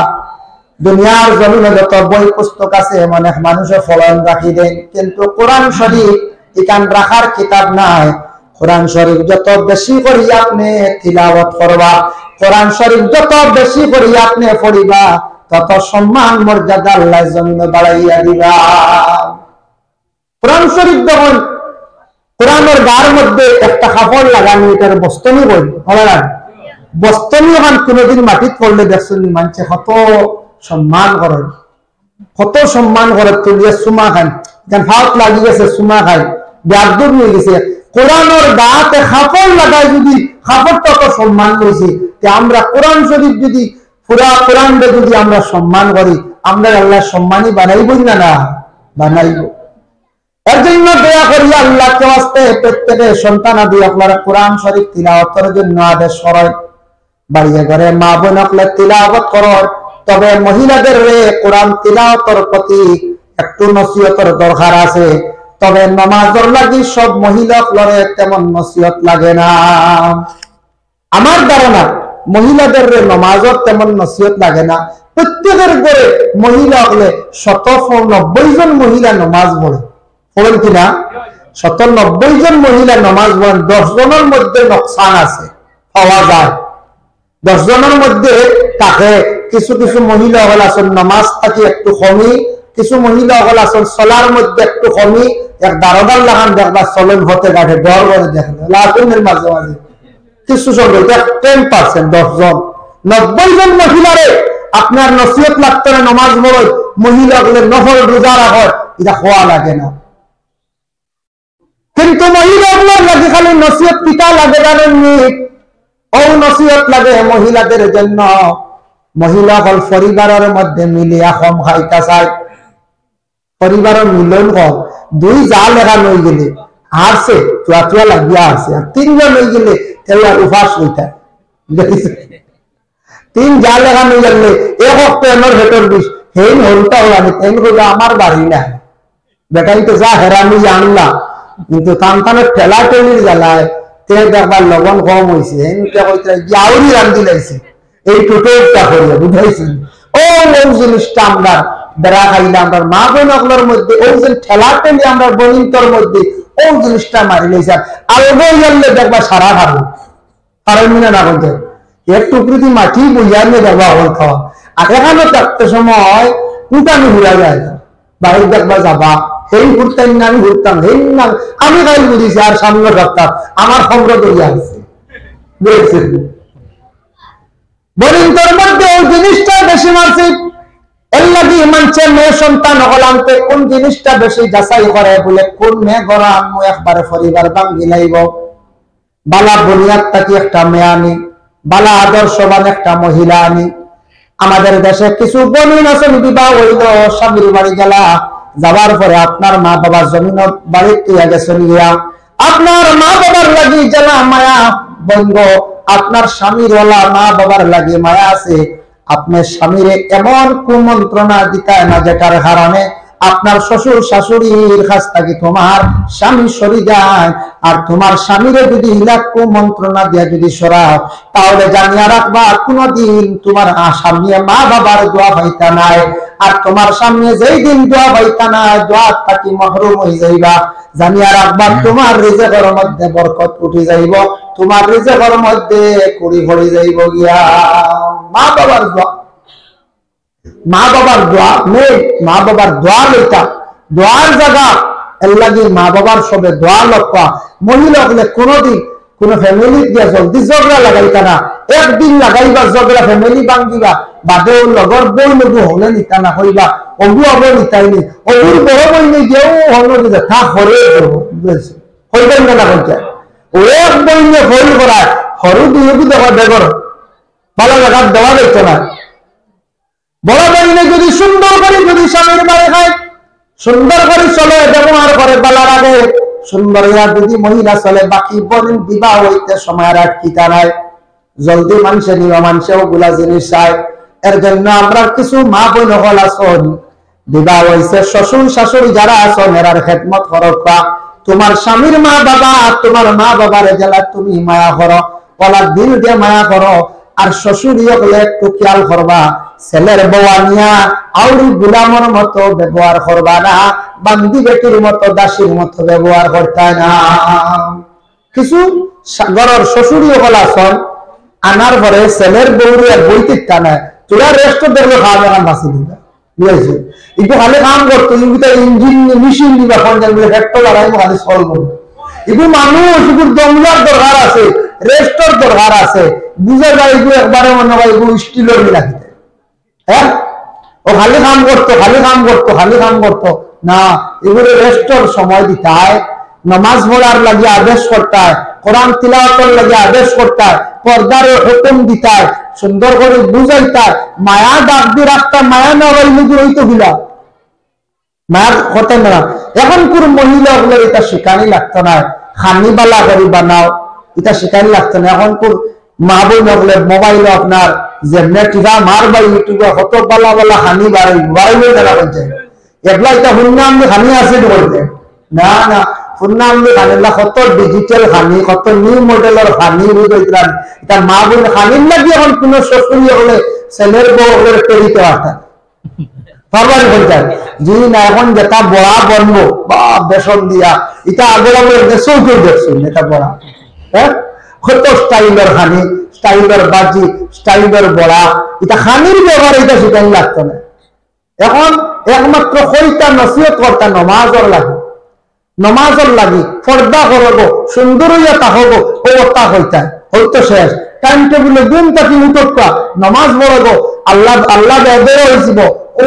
দুনিয়ার জমিনে যত বই পুস্তক আছে অনেক মানুষের ফলন রাখি দেন কিন্তু কোরআন শরীফ এখান রাখার কিতাব নাই কোরআন শরীফ যত বেশি করি আপনি তিলাওয়াত করবা কোরআন শরীফ যত বেশি করি আপনি পড়িবা তত সম্মান মর্যাদা আল্লাহ জমিনে বাড়াইয়া দিবা কোরআন শরীফ যখন কোরআনের গার মধ্যে একটা কাপড় লাগানো এটার বস্তনি বই ভালো লাগে বস্তনি এখন কোনোদিন মাটিত পড়লে দেখছেন মানছে কত সম্মান করে তুলিয়ে সুমা খান ফাঁক লাগি গেছে সুমা খাই ব্যাগদুর নিয়ে গেছে কোরআনের গাতে কাপড় লাগাই যদি কাপড়টা তো সম্মান করেছি আমরা কোরআন শরীফ যদি পুরা কোরআন যদি আমরা সম্মান করি আমরা আল্লাহ সম্মানই বানাইবই না বানাইব এর জন্য দয়া করি আল্লাহকে আস্তে প্রত্যেকের সন্তান আদি আপনারা কোরআন শরীফ তিলাওয়াতের জন্য আদেশ করেন বাড়িয়ে ঘরে মা বোন আপনার তিলাওয়াত করেন তবে মহিলাদের কোরআন তিলাওয়াতের প্রতি একটু নসিহতের দরকার আছে তবে নামাজের লাগি সব মহিলাগুলোরে তেমন নসিহত লাগে না আমার ধারণা মহিলাদের নামাজের তেমন নসিহত লাগে না প্রত্যেকের ঘরে মহিলা হলে 190 জন মহিলা নামাজ পড়ে পড়েন কিনা 190 জন মহিলা নামাজ পড়েন 10 জনের মধ্যে নকশান আছে পাওয়া যায় 10 জনের মধ্যে তাকে কিছু কিছু মহিলা হল আসল নামাজ থাকি একটু কমি কিছু মহিলা হল আসল চলার মধ্যে একটু কমি এক দারোগার লাগান দেখবা চলন হতে গাঠে ডর করে দেখলে লাগুনের মাঝে মাঝে কিছু সঙ্গে 10% 10 জন 90 জন মহিলারে আপনার নসিহত লাগতে নামাজ পড়ে মহিলা গুলো নফল রোজা রাখে এটা হওয়া লাগে না কিন্তু মহিলা গুলোর লাগে খালি নসিহত পিতা লাগে জানেননি ও নসিহত লাগে মহিলাদের জন্য মহিলা হল পরিবারের মধ্যে মিলিয়া কম খাইতা চায় পরিবারের মিলন হোক 2 জাল লেখা নই গেলে হারছে চুয়া লাগিয়া আছে আর 3 জন হয়ে গেলে আর উপাস হইতা 3 জাল লেখা নই গেলে এক হপ্তাহের ভেতর বিষ হেন হলটা হলানি তেন হলো আমার বাড়ি না বেটাই তো যা হেরানি জানলা কিন্তু তানতানের ঠেলা টেলির জ্বালায় তে দেখবার লবণ কম হয়েছে হেনটা কইতে আউরি রান্ধি লাগছে এই টোটোটা করিয়া বুঝাইছেন ও জিনিসটা আমরা বেড়া খাইলে আমরা মা বোনগুলোর মধ্যে ওই যে ঠেলা টেলি আমরা বনিন্তর মধ্যে ওই জিনিসটা মারি লাইছে আলগো গেলে দেখবা সারা খাবো কারণ মিনা না বলতে এক টুকরি মাটি বুঝিয়া নিয়ে দেখবা হল খাওয়া আর এখানে থাকতে সময় উঠানি ঘুরা যায় বাড়ি দেখবা যাবা সেই ঘুরতেন না আমি ঘুরতাম সেই না আমি খাই বুঝিছি আর সামনে রাখতাম আমার সংগ্রহ করিয়া আছে বুঝেছেন বনিন্তর মধ্যে ওই জিনিসটা বেশি মারছি এর লাগি মানছে মেয়ে সন্তান হলামতে কোন জিনিসটা বেশি যাচাই করে বলে কোন মেয়ে গড়া আম্মু একবারে পরিবার ভাঙ্গি লাইব বালা বুনিয়াদ থাকি একটা মেয়ে আনি, বালা আদর্শবান একটা মহিলা আনি। আমাদের দেশে কিছু বনিন আছেন, বিবাহ হইল, স্বামীর বাড়ি গেলা, যাবার পরে আপনার মা বাবার জমিন বাড়ি তুইয়া গেছেন গিয়া, আপনার মা বাবার লাগি জ্বালা মায়া বন্ধ, আপনার স্বামীর ওলা মা বাবার লাগি মায়া আছে, আপনার স্বামীরে এমন কুমন্ত্রণা দিতায় না যেটার কারণে আপনার শ্বশুর শাশুড়ির কাছ থেকে তোমার স্বামী সরে যায়। আর তোমার স্বামীরে যদি ইলাক কুমন্ত্রণা দিয়ে যদি সরাও, তাহলে জানিয়া রাখবা কোনদিন তোমার সামনে মা বাবার দোয়া পাইতা নাই। আর তোমার সামনে যেই দিন দোয়া পাইতা নাই, দোয়া থাকি মহরুম হয়ে যাইবা। জানিয়া রাখবা তোমার রিজেকের মধ্যে বরকত উঠে যাইব, তোমার রিজেকের মধ্যে কুড়ি ভরে যাইব গিয়া। মা বাবার দোয়া, মা বাবার দোয়া নেই, মা বাবার দোয়া লইতা, দোয়ার জায়গা এর লাগে মা বাবার সবে দোয়া লক্ষা। মহিলা হলে কোনদিন কোন ফ্যামিলি দিয়া জলদি ঝগড়া লাগাইতা না, একদিন লাগাইবা ঝগড়া ফ্যামিলি ভাঙ্গিবা, বাদেও লগর বই লগু হলে নিতা না হইবা, অগু অব নিতাইনি, অগুর বড় বই নি গিয়েও হল থা হরে হইবেন না হইতে ও এক বই নিয়ে ভুল করায় হরু দুই দেওয়া বেগর ভালো লাগার দেওয়া দিত না। বড় বইনে যদি সুন্দর করে যদি স্বামীর বাড়ি খায়, সুন্দর করে চলে, ব্যবহার করে, বেলার আগে সুন্দর যদি মহিলা চলে, বাকি বলেন বিবাহ হইতে সময় আর আটকিতা নাই, জলদি মানুষের নিবা, মানুষেও গুলা জিনিস চায়। এর জন্য আমরা কিছু মা বোন হল আসন, বিবাহ হয়েছে, শ্বশুর শাশুড়ি যারা আসন এরার খেদমত করবা। তোমার স্বামীর মা বাবা, তোমার মা বাবার জেলা তুমি মায়া করো, ওলা দিল দিয়ে মায়া করো। আর শ্বশুরিও বলে একটু খেয়াল করবা, ছেলের বউয়া নিয়া আউরি গুলামর মতো ব্যবহার করবা না, বান্দি বেটির মতো দাসীর মতো ব্যবহার করতে না। কিছু ঘরের শ্বশুরিও বলা আসন আনার পরে ছেলের বউরি আর বইতে না, তোরা রেস্ট দেখলে খাওয়া দাওয়া বাঁচি দিবা, বুঝেছি? একটু খালি কাম করতো, ইঞ্জিন মেশিন দিবা, ফ্যাক্টর লাগাই খালি সল করবো। এগুলো মানুষ এগুলো দমলার দরকার আছে, রেস্টর দরকার আছে, বুঝে যায় এগুলো একবারে মনে হয় এগুলো স্টিলের রাখিতে। হ্যাঁ, ও খালি কাম করতো, খালি কাম করতো, খালি কাম করতো না, এগুলো রেস্টর সময় দিতে হয়, নামাজ পড়ার লাগে আদেশ করতে হয়, কোরআন তিলাওয়াতের লাগে আদেশ করতে হয়, পর্দার হুকুম দিতে হয়, সুন্দর করে বুঝাইতে হয়, মায়া ডাক দিয়ে রাখতে, মায়া না হইলে নিজের হইতো গিলা মায়ার হতেন না। এখন কোন মহিলা গুলো এটা শিখানি লাগতো না, খানিবালা করি বানাও, এটা শিখানি লাগতো না। এখন কোন মা বোন হলে মোবাইল আপনার যেমনি টিভা মার বা ইউটিউবে কত বালা বালা হানি বাড়াইলে দেখা বলছে, এগুলা এটা শুনলাম হানি আছে বলতে না, না শুনলাম হানিলা কত ডিজিটাল হানি, কত নিউ মডেলের হানি বুঝলাম। এটা মা বোন হানির লাগে এখন কোন শ্বশুরি হলে ছেলের বউ হলে তৈরিতে আসা সবাই বলতেন জি না, এখন যেটা বড়া বনবো বা বেসন দিয়া, এটা আগের চৌকেও দেখছেন এটা বড়া, হ্যাঁ কত স্টাইলের হানি, স্টাইলের বাজি, স্টাইলের বড়া, এটা হানির ব্যবহার এটা সেটাই লাগতো না। এখন একমাত্র কইটা নসিহত করতা নমাজর লাগে, নমাজর লাগি পর্দা করবো, সুন্দর হইয়া তাহবো, ওটা হইতা হইতো শেষ টাইম টেবিলে দিন তাকে উঠা নমাজ পড়বো, আল্লাহ আল্লাহ বেদরে হয়েছিল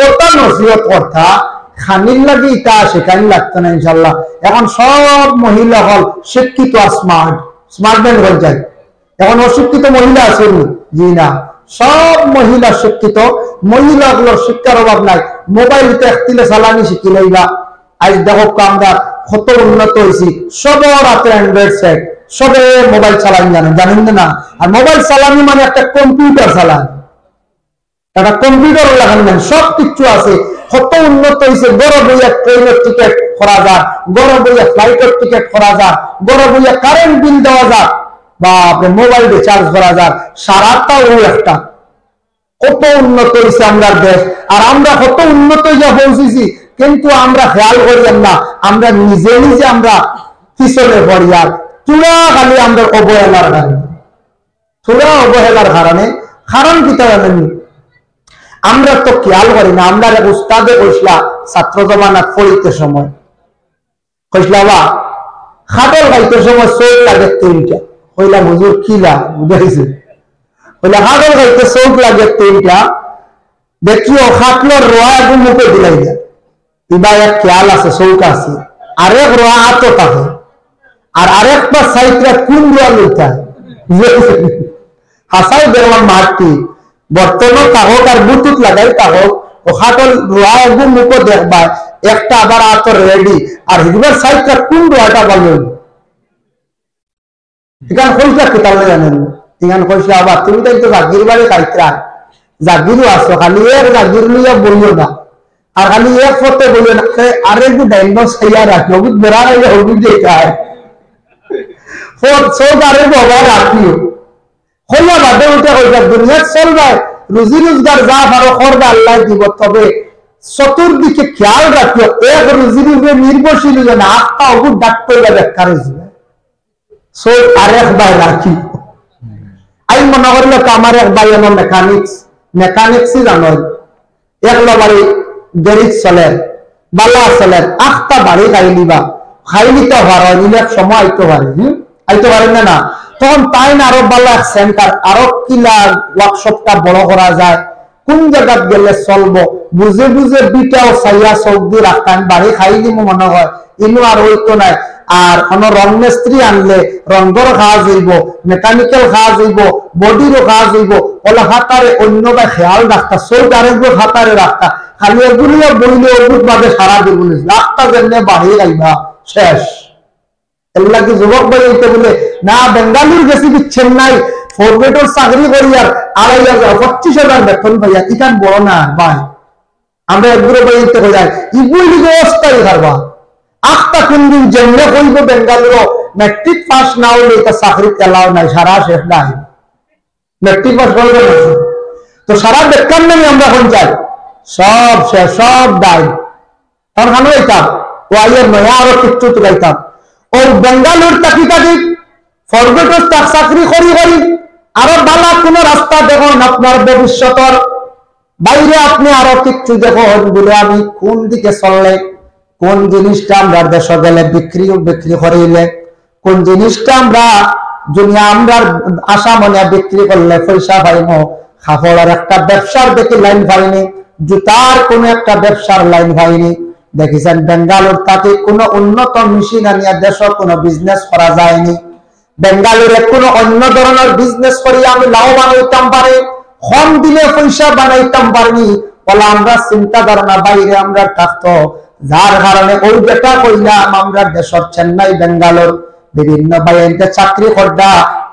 ওটা নসিহত করতা, খানির লাগে ইটা সেখানে লাগতো না ইনশাল্লাহ। এখন সব মহিলা হল শিক্ষিত, স্মার্ট স্মার্টম্যান হয়ে যায়। এখন অশিক্ষিত মহিলা আছে জি না, সব মহিলা শিক্ষিত, মহিলাগুলোর শিক্ষার অভাব নাই। মোবাইলতে একটিলে চালানি শিখি লইবা, আজ দেখো আমরা কত উন্নত হয়েছি, সবার হাতে অ্যান্ড্রয়েড সেট, সবে মোবাইল চালানি জানেন, জানেন না? আর মোবাইল চালানি মানে একটা কম্পিউটার চালানি, একটা কম্পিউটার লাগানো নেন, সব কিছু আছে, কত উন্নত হয়েছে। বড় বইয়া ট্রেনের টিকিট করা যায়, বড় বইয়া ফ্লাইটের টিকিট করা যায়, বড় বইয়া কারেন্ট বিল দেওয়া যায়, বা আপনি মোবাইল রিচার্জ করা যায়, সারাটা ও একটা। কত উন্নত হয়েছে আমরা দেশ, আর আমরা কত উন্নত হয়ে পৌঁছেছি, কিন্তু আমরা খেয়াল করিলাম না, আমরা নিজে নিজে আমরা পিছনে পড়ি। আর চূড়া খালি আমরা অবহেলার কারণে, চূড়া অবহেলার কারণে, কারণ কি তা জানেননি, আমরা তো খেয়াল করি না। আমরা এক উস্তাদে কইসলা ছাত্র জমানাত পড়িতে সময় কইসলা বা খাটল খাইতে সময় চোখ লাগে তিনটা, কইলাম হুজুর কিলা বুঝাইছে, কইলা খাটল খাইতে চোখ লাগে তিনটা, দেখিও খাটলর রোয়া একদম মুখে দিলাই যায়, ইবা এক খেয়াল আছে, চৌক আছে, আরেক রোয়া হাতও থাকে, আর আরেকটা সাইটটা কোন দোয়া লইতা হাসাই বেরোয়ার মাটি বর্তমান কাগজ আর বুতুত লাগাই কাগজ ও হাতল রোয়া একদম মুখো দেখবা একটা আবার আতর রেডি আর হিজবার সাইটটা কোন দোয়াটা বলবেন এখান কইটা কি তাহলে জানেন এখান কইছে আবার তুমি তো জাগির বাড়ি খাইতরা জাগিরও আসো খালি এর জাগির লইয়া বলিও না আর খালি এক ফটো বলিও না আরে একটু ডাইনোস খাইয়া রাখিও বুঝ বেড়া হইলে হবি দেখায় রুজি রোজগার যা পারো করবে আল্লাহ দিব তবে চতুর্দিকে খেয়াল রাখিও এক রুজির উপরে নির্ভরশীল না আত্মা অগুর ডাক্তার ব্যাখ্যা রয়েছে আরেক ভাই রাখি আমি মনে করলো আমার এক ভাই আমার মেকানিক্সই জানো এক বাড়ি গরিব চলেন বালা চলেন আটটা বাড়ি খাই নিবা খাই নিতে পারো নিলে এক সময় আইতে পারে আইতে পারেন না তখন তাই না আরো ভালো এক সেন্টার আরো কিলা ওয়ার্কশপটা বড় করা যায় কোন জায়গা গেলে চলবো বুঝে বুঝে বিটাও সাইয়া সবজি রাখতাম বাড়ি খাই দিব মনে হয় ইনু আর হইতো নাই আর কোন রং মিস্ত্রি আনলে রঙের কাজ হইব মেকানিক্যাল কাজ হইব বডিরও কাজ হইব ওলা হাতারে অন্য বা খেয়াল রাখতা সব আরেকগুলো হাতারে রাখতা খালি এগুলো বইলে অদ্ভুত ভাবে সারা দিব রাখতা জেনে বাড়ি গাইবা শেষ এগুলা কি যুবক বাড়িতে বলে না বেঙ্গালুর গেছি দিচ্ছেন নাই ফোরগেটর চাকরি করি আর 25,000 বেতন পাইয়া ইখান বড় না ভাই আমরা একগুলো বাড়িতে হয়ে যাই ইগুলি অবস্থায় খারবা আটটা কোন দিন যেমনে কইব বেঙ্গালুরো মেট্রিক পাস না হলে এটা চাকরি এলাও নাই সারা শেষ নাই মেট্রিক পাস করবে না তো সারা বেকার নামে আমরা এখন চাই সব শেষ সব দায় তখন খানো হইতাম ও আইয়ের নয়া আরো কিচ্ছু তো গাইতাম ও বেঙ্গালুর তাকি তাকি ফরগেটর চাকরি করি করি আরো ভালো কোন রাস্তা দেখুন আপনার ভবিষ্যতের বাইরে আপনি আরো কিচ্ছু দেখুন বলে আমি কোন দিকে চললে কোন জিনিসটা আমরা দেশ গেলে বিক্রি করিলে কোন জিনিসটা আমরা দুনিয়া আমরা আশা মনে বিক্রি করলে পয়সা পাইনি কাপড়ের একটা ব্যবসার দেখি লাইন পাইনি জুতার কোন একটা ব্যবসার লাইন পাইনি দেখেছেন বেঙ্গালুর তাকে কোন উন্নত মেশিন আনিয়া দেশ কোন বিজনেস করা যায়নি বেঙ্গালুরে কোন অন্য ধরনের বিজনেস করিয়া আমি লাভবান হইতাম পারি কম দিনে পয়সা বানাইতাম পারিনি বলে আমরা চিন্তা ধারণা বাইরে আমরা থাকতো যার কারণে ওই বেটা কইলাম আমরা দেশের চেন্নাই বেঙ্গালোর বিভিন্ন বাইরে চাকরি করডা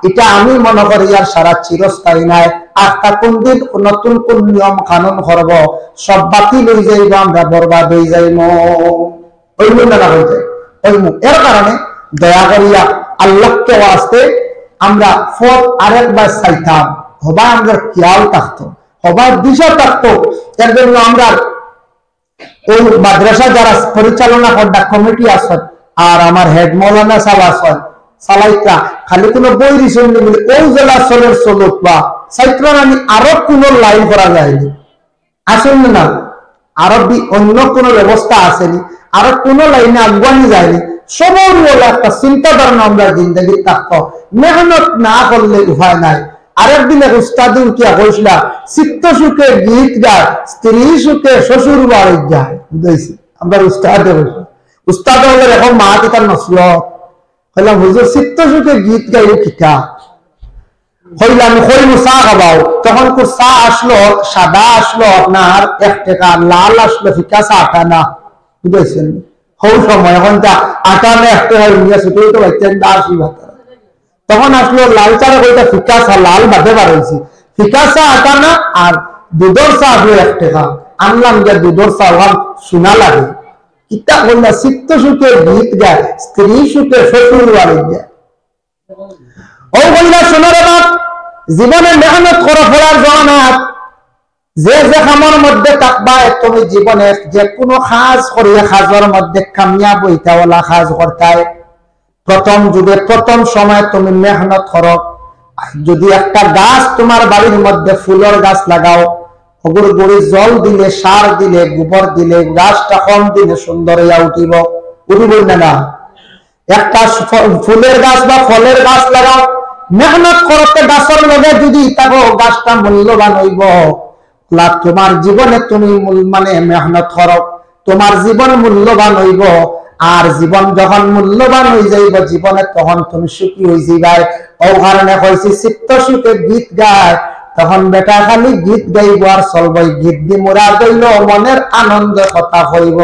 এটা আমি মনে করি আর সারা চিরস্থায়ী নাই আজকা কোন দিন নতুন কোন নিয়ম কানুন করব সব বাতিল হয়ে যাইব আমরা বরবাদ হয়ে যাইব ওই মূল্য না হইতে ওই এর কারণে দয়া করিয়া আল্লাহকে ওয়াস্তে আমরা ফত আরেকবার চাইতাম হবা আমরা খেয়াল থাকতো হবার দিশা থাকতো এর জন্য আমরা ওই মাদ্রাসা যারা পরিচালনা করডা কমিটি আছে আর আমার হেড মৌলানা সাহেব আছে সালাইকা খালি কোনো বই রিসন বলে ওই জেলা চলের চলুক বা সাইত্রান আমি আরো কোনো লাইন করা যায়নি আসেন না আরো অন্য কোনো ব্যবস্থা আসেনি আরো কোনো লাইনে আগুয়ানি যায়নি সবর বলে একটা চিন্তা ধারণা আমরা জিন্দগি থাকতো মেহনত না করলে উপায় নাই আরেকদিন এক উস্তাদ উঠিয়া কইসলা চিত্ত সুখে গীত গায় স্ত্রী সুখে শ্বশুর বাড়ি যায় বুঝাইছি আমরা উস্তাদ হলে এখন মা পিতার নসল হইলাম হুজুর চিত্ত সুখে গীত গাইব কিতা হইলাম হইল চা খাবাও তখন তো চা আসলো সাদা আসলো আপনার 1 টাকা লাল আসলো ফিকা চা 8 না বুঝাইছেন হৌ সময় এখন তা 8 না 1 টাকা নিয়ে ছুটে তো বাইতেন 80 ভাত তখন আসলো লাল চা কইটা ফিকা চা লাল বাদে বাড়াইছি ফিকা চা 8 না আর দুধের চা আসলো 1 টাকা আনলাম যে দুধের চা ওখান শোনা লাগে কিতা বললা চিত্ত সুখে গীত গায় স্ত্রী সুখে শ্বশুর বাড়ি যায় ও বললা শোনার বাপ জীবনে মেহনত করা ফলার জমানাত যে যে কামের মধ্যে থাকবা তুমি জীবনে যে কোনো কাজ করিয়া কাজের মধ্যে কামিয়াব হইতাওয়ালা কাজ করতায় প্রথম যুগে প্রথম সময় তুমি মেহনত করো যদি একটা গাছ তোমার বাড়ির মধ্যে ফুলের গাছ লাগাও ওগুর গড়ি জল দিলে সার দিলে গোবর দিলে গাছটা কম দিনে সুন্দর হইয়া উঠিব না একটা ফুলের গাছ বা ফলের গাছ লাগাও মেহনত করতে গাছের লগে যদি তাকে গাছটা মূল্যবান হইব তোমার জীবনে তুমি মানে মেহনত করো তোমার জীবন মূল্যবান হইব আর জীবন যখন মূল্যবান হয়ে যাইব জীবনে তখন তুমি সুখী হয়ে যাইবাই। ও কারণে কইছি চিত্ত সুখে গীত গায়, তখন বেটা খালি গীত গাইব আর চলবই, গীত দি মোরা গইল মনের আনন্দ কথা হইব।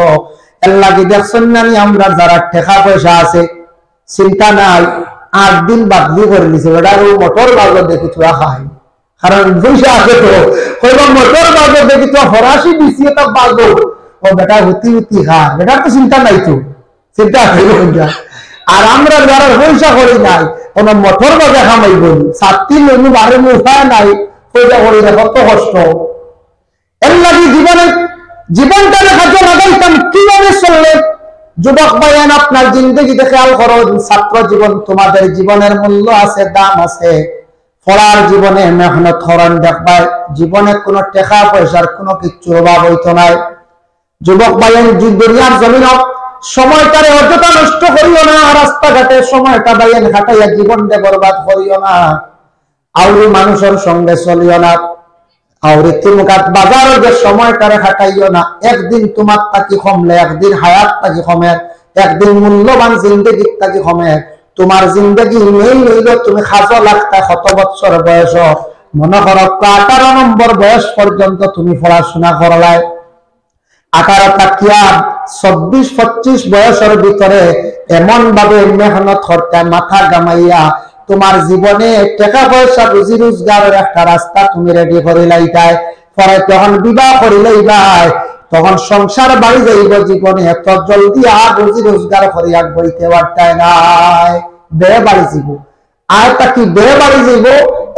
এর লাগি দেখছেন না আমরা যারা টাকা পয়সা আছে চিন্তা নাই, 8 দিন বাদলি করে নিছে বেটা মোটর বাজার দেখি তোরা খাই, কারণ পয়সা আছে তো হইব মোটর বাজার দেখি তো ফরাসি দিছি এটা বাজো ও বেটা হুতি হুতি খা, বেটা তো চিন্তা নাই, তো চিন্তা হইব। আর আমরা যারা পয়সা করি নাই কোন মোটর বাজার খামাইব ছাত্রী লইনু বারে উপায় নাই, পয়সা করি না কত কষ্ট। এর লাগি জীবনটা কাজে লাগাইতাম কিভাবে চললে। যুবক ভাইয়েন আপনার জিন্দগিতে খেয়াল করুন, ছাত্র জীবন তোমাদের জীবনের মূল্য আছে, দাম আছে। পড়ার জীবনে মেহনত করেন, দেখবা জীবনে কোনো টাকা পয়সার কোনো কিচ্ছুর অভাব হইতো নাই। যুবক ভাইয়েন দুনিয়ার জমিন সময়টারে অযথা নষ্ট করিও না, রাস্তাঘাটে সময়টা ভাইয়েন হাঁটাইয়া জীবনটা বরবাদ করিও না। আউরি মানুষের সঙ্গে চলিও না, আউরি তিমুকাত বাজারের যে সময়টারে হাঁটাইও না। একদিন তোমার তাকি কমলে একদিন হায়াত তাকি কমে, একদিন মূল্যবান জিন্দগি তাকি কমে। তোমার জিন্দগি নেই হইল তুমি 1,000 লাখ কত বছর বয়স, মনে করো 18 নম্বর বয়স পর্যন্ত তুমি পড়াশোনা করলাই, 18 তাকিয়া 24-25 বয়সের ভিতরে এমন ভাবে মেহনত করতে মাথা গামাইয়া তোমার জীবনে টাকা পয়সা রুজি রোজগারের একটা রাস্তা তুমি রেডি করে লাইতাই। পরে তখন বিবাহ করে লাইবাই, তখন সংসার বাড়ি যাইব, জীবনে এত জলদি আর রুজি রোজগার করে আগ বইতে পারতাই নাই, বে বাড়ি যাব। আর তা কি বে বাড়ি যাইব।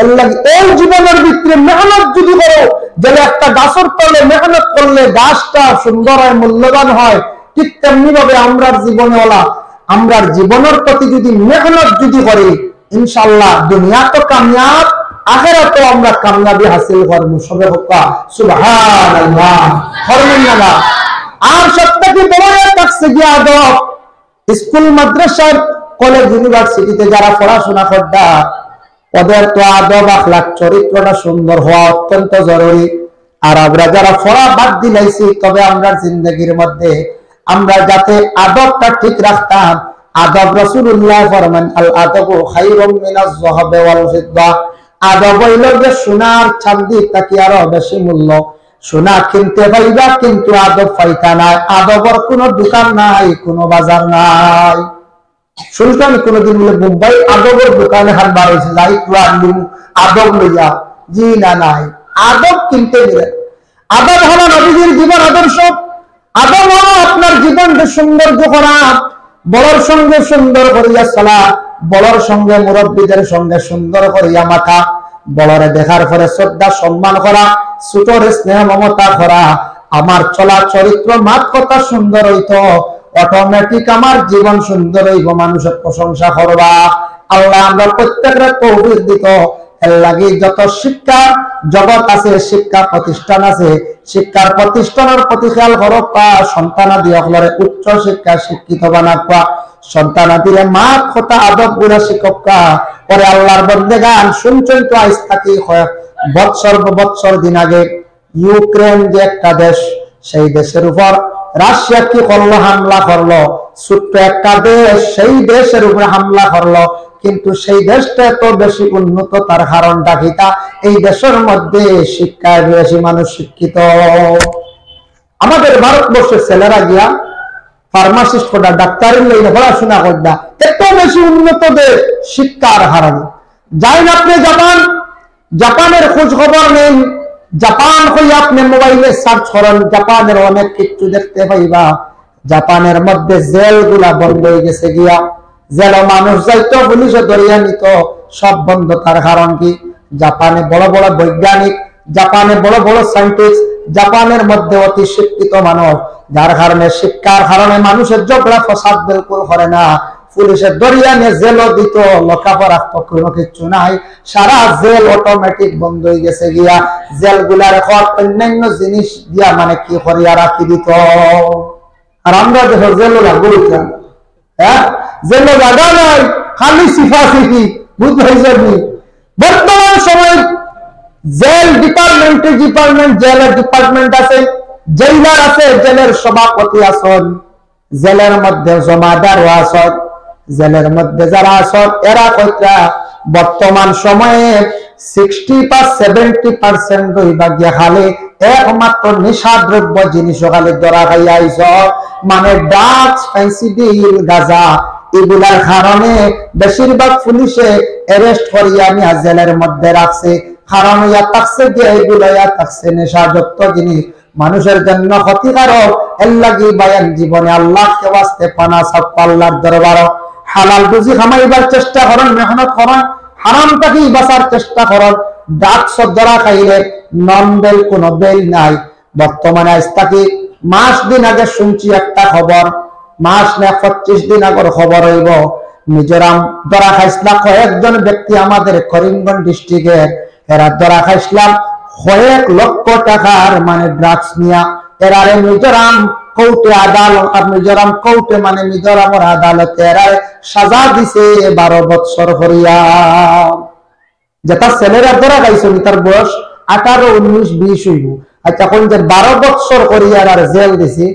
এর লাগে এই জীবনের ভিতরে মেহনত যদি করো, যে একটা গাছের তলে মেহনত করলে গাছটা সুন্দর হয় মূল্যবান হয়, ঠিক তেমনি ভাবে আমরার জীবনে ওলা আমরার জীবনের প্রতি যদি মেহনত যদি করি ইনশাআল্লাহ দুনিয়া তো কামিয়াব, আখিরাত তো আমরা কামিয়াবি হাসিল করব। সবে হোকা সুবহানাল্লাহ ফরমান্না। আর সবথেকে বড় একটা শিক্ষা আদব, স্কুল মাদ্রাসা কলেজ ইউনিভার্সিটিতে যারা পড়াশোনা করতা ওদের তো আদব আখলাক চরিত্রটা সুন্দর হওয়া অত্যন্ত জরুরি। আর আমরা যারা পড়া বাদ দিলাইছি, তবে আমরা জিন্দগির মধ্যে আমরা যাতে আদবটা ঠিক রাখতাম। আদব রাসূলুল্লাহ ফরমান আল আদবু খায়রুম মিনাজ যাহাবি ওয়াল ফিদ্দা। আদব হইল যে সোনার চাঁদি তাকি আরো বেশি মূল্য। সোনা কিনতে পাইবা কিন্তু আদব পাইতা নাই, আদবর কোনো দোকান নাই, কোনো বাজার নাই। শুনলাম কোনদিন বলে মুম্বাই আদবের দোকানে হাত বার হয়েছে, যাই আদব লইয়া, জি না নাই, আদব কিনতে গেলেন। আদব হলো নবীজির জীবন আদর্শ। আদব হলো আপনার জীবনকে সৌন্দর্য করা, বড়র সঙ্গে সুন্দর করিয়া চলা, বড়র সঙ্গে মুরব্বীদের সঙ্গে সুন্দর করিয়া মাথা, বড়রে দেখার পরে শ্রদ্ধা সম্মান করা, ছোটরে স্নেহ মমতা করা। আমার চলা চরিত্র মাত কথা সুন্দর হইতো, অটোমেটিক আমার জীবন সুন্দর হইব, মানুষের প্রশংসা করবা। আল্লাহ আমরা প্রত্যেকটা তৌফিক দিত। এর লাগি যত শিক্ষা জগৎ আছে, শিক্ষা প্রতিষ্ঠান আছে, শিক্ষার প্রতিষ্ঠানের প্রতি খেয়াল করবা। সন্তানাদি অকলরে উচ্চ শিক্ষা শিক্ষিত বানাবা, সন্তানাদিরে মাত কথা আদব গুলা শিক্ষকা। পরে আল্লাহর বন্দেগান শুনছেন তো আজ থাকি বৎসর দিন আগে ইউক্রেন যে একটা দেশ, সেই দেশের উপর রাশিয়া কি করলো, হামলা করলো। ছোট্ট একটা দেশ সেই দেশের উপরে হামলা করলো, কিন্তু সেই দেশটা এত বেশি উন্নত, তার কারণটা কিটা? এই দেশের মধ্যে শিক্ষায় বেশি মানুষ শিক্ষিত। আমাদের ভারতবর্ষের ছেলেরা গিয়া ফার্মাসিস্ট করা, ডাক্তারের লাইনে পড়াশোনা করা, এত বেশি উন্নত দেশ শিক্ষার হারানো। যাই না আপনি জাপানের খোঁজ খবর নেই, জাপান হইয়া আপনি মোবাইলে সার্চ করেন, জাপানের অনেক কিছু দেখতে পাইবা। জাপানের মধ্যে জেল গুলা বন্ধ হয়ে গেছে গিয়া, জেল মানুষ যাইতো পুলিশে ধরিয়া নিত, সব বন্ধ। তার কারণ কি? জাপানে বড় বড় বৈজ্ঞানিক, জাপানে বড় বড় সায়েন্টিস্ট, জাপানের মধ্যে অতি শিক্ষিত মানুষ, যার কারণে শিক্ষার কারণে মানুষের ঝগড়া ফসাদ বিলকুল করে না। পুলিশের দরিয়া নিয়ে জেলও দিত, লেখাপড়া কোনো কিছু নাই, সারা জেল অটোমেটিক বন্ধ হয়ে গেছে গিয়া। জেল গুলার অন্যান্য জিনিস দিয়া মানে কি করিয়া রাখি দিত। আর আমরা দেখো জেল লাগু হ্যাঁ, জেল জায়গা নাই, খালি সিফা সিফি, বুঝতে হয়েছে। বর্তমান সময় জেল ডিপার্টমেন্ট জেলের ডিপার্টমেন্ট আছে, জেলার আছে, জেলের সভাপতি আছেন, জেলের মধ্যে জমাদার আসত, জেলের মধ্যে যারা আসত এরা কইরা বর্তমান সময়ে 60% দইবাগিয়া খালি একমাত্র নিশাদ্রব্য জিনিস খালি ধরা খাইয়া আইস, মানে ড্রাগস, ফেন্সিডিল, গাঁজা, এগুলার কারণে বেশিরভাগ পুলিশে অ্যারেস্ট করিয়া নিয়ে জেলের মধ্যে রাখছে। কারণ ইয়া থাকছে যে এগুলো ইয়া থাকছে নেশাযুক্ত জিনিস, মানুষের জন্য ক্ষতিকারক। এর লাগি বায়ান জীবনে আল্লাহকে ওয়াস্তে পানা সব আল্লাহর দরবার হালাল রুজি কামাইবার চেষ্টা করেন, মেহনত করেন, হারাম থেকে বাঁচার চেষ্টা করেন। ড্রাগস ধরা খাইলে নন বেল কোনো বেল নাই। বর্তমানে আজ থেকে মাস দিন আগে শুনছি একটা খবর, মাস না 25 দিন আগের খবর হইব, মিজোরাম ধরা খাইছিলাম কয়েকজন ব্যক্তি আমাদের করিমগঞ্জ ডিস্ট্রিক্টের, এরা ধরা খাইছিলাম কয়েক লক্ষ টাকার মানে ড্রাগস নিয়া। এরারে মিজোরাম কোর্টে আদালত, মিজোরাম কোর্টে মানে মিজোরামের আদালতে এরারে সাজা দিছে 12 বছর করিয়া। যেটা ছেলেরা ধরা খাইছে তার বয়স 18, 19, 20 হইব। আচ্ছা কোন যে 12 বছর করিয়া আর জেল দিছে,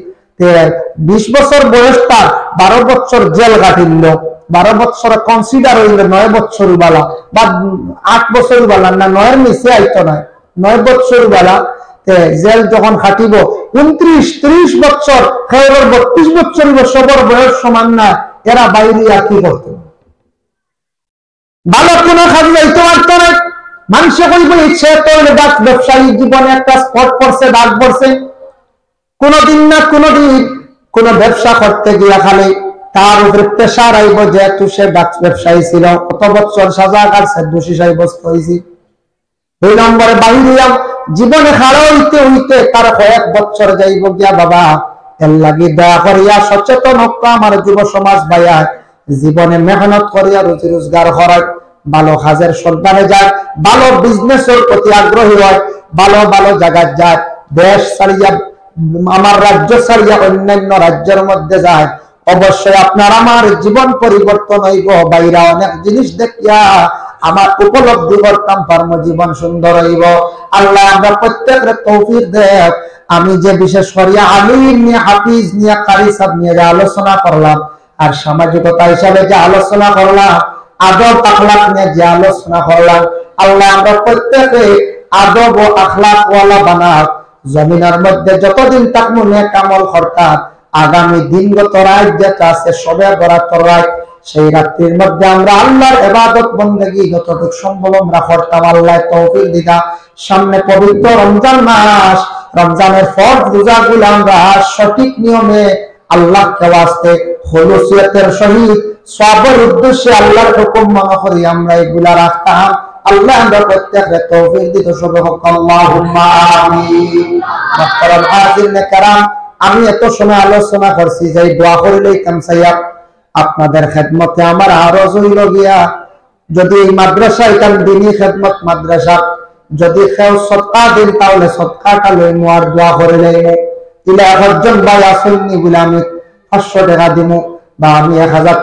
20 বছর বয়স তার 12 বছর জেল কাটিল। 12 বছর কনসিডার হইল 9 বছর বালা বা 8 বছর বালা না, 9 নিচে আইতো না, 9 বছর বালা জেল যখন খাটিব 29, 30 বছর, 32 বছর সবর বয়স সমান না, এরা বাইরে আর কি করতো? ভালো কোনো কাজ যাইতে পারতো না। মানুষে কইব ইচ্ছে করলে ব্যবসায়ী জীবনে একটা স্পট পড়ছে, দাগ পড়ছে, কোনদিন না কোনদিন কোন ব্যবসা করতে গিয়া খালি তার উপরে প্রেশার আইব, যেহেতু সে ব্যবসায়ী ছিল, কত বছর সাজা কাটছে, দোষী সাব্যস্ত হয়েছি। 2 নম্বরে বাহিরিয়াম জীবনে খাড়া হইতে হইতে তার কয়েক বছর যাইব গিয়া। বাবা এর লাগি দয়া করিয়া সচেতন হোক আমার যুব সমাজ ভাইয়া, জীবনে মেহনত করিয়া রুজি রোজগার করার, ভালো কাজের সন্ধানে যায়, ভালো বিজনেসের প্রতি আগ্রহী হয়, ভালো ভালো জায়গায় যায়, দেশ ছাড়িয়া আমার রাজ্য ছাড়িয়া অন্যান্য রাজ্যের মধ্যে যায়। অবশ্যই আপনার আমার জীবন পরিবর্তন হইব। বাইরা অনেক জিনিস দেখিয়া আমার উপলব্ধি করতাম পারম জীবন সুন্দর হইব। আল্লাহ আমরা প্রত্যেকের তৌফিক দেয়। আমি যে বিশেষ করিয়া আলিম নিয়ে, হাফিজ নিয়ে, কারি সাহেব নিয়ে যে আলোচনা করলাম, আর সামাজিকতা হিসাবে যে আলোচনা করলাম, আদব আখলাক নিয়ে যে আলোচনা করলাম, আল্লাহ আমরা প্রত্যেকে আদব ও আখলাক ওয়ালা বানাক। জমিনের মধ্যে যতদিন তাকমু নেক আমল করতাম, আগামী দিনগত রাত যেটা আছে সবে বরাত রাত, সেই রাত্রির মধ্যে আমরা আল্লাহর ইবাদত বন্দেগী যতটুকু সম্ভব আমরা করতাম। আল্লাহ তৌফিক দিদা। সামনে পবিত্র রমজান মাস, রমজানের ফরজ রোজাগুলো আমরা সঠিক নিয়মে আল্লাহকে ওয়াস্তে খুলুসিয়তের সহিত সবের উদ্দেশ্যে আল্লাহর হুকুম মানা করি আমরা এগুলা রাখতাম। আল্লাহ আমরা প্রত্যেককে তৌফিক দিতে সবে হোক, আল্লাহুম্মা আমিন। মুহতারাম হাজিরিন کرام, আমি এত সময় আলোচনা করছি যে দোয়া করিলেই কামসাইয়া আপনাদের খেদমতে আমার আরজ হইল গিয়া, যদি এই মাদ্রাসা এখান দিনী খেদমত মাদ্রাসা যদি কেউ সদকা দিন, তাহলে সদকাটা লইমু আর দোয়া করে লইমু। ইলা 1 জন ভাই আসেননি বলে আমি 500 টাকা দিমু, বা আমি 1000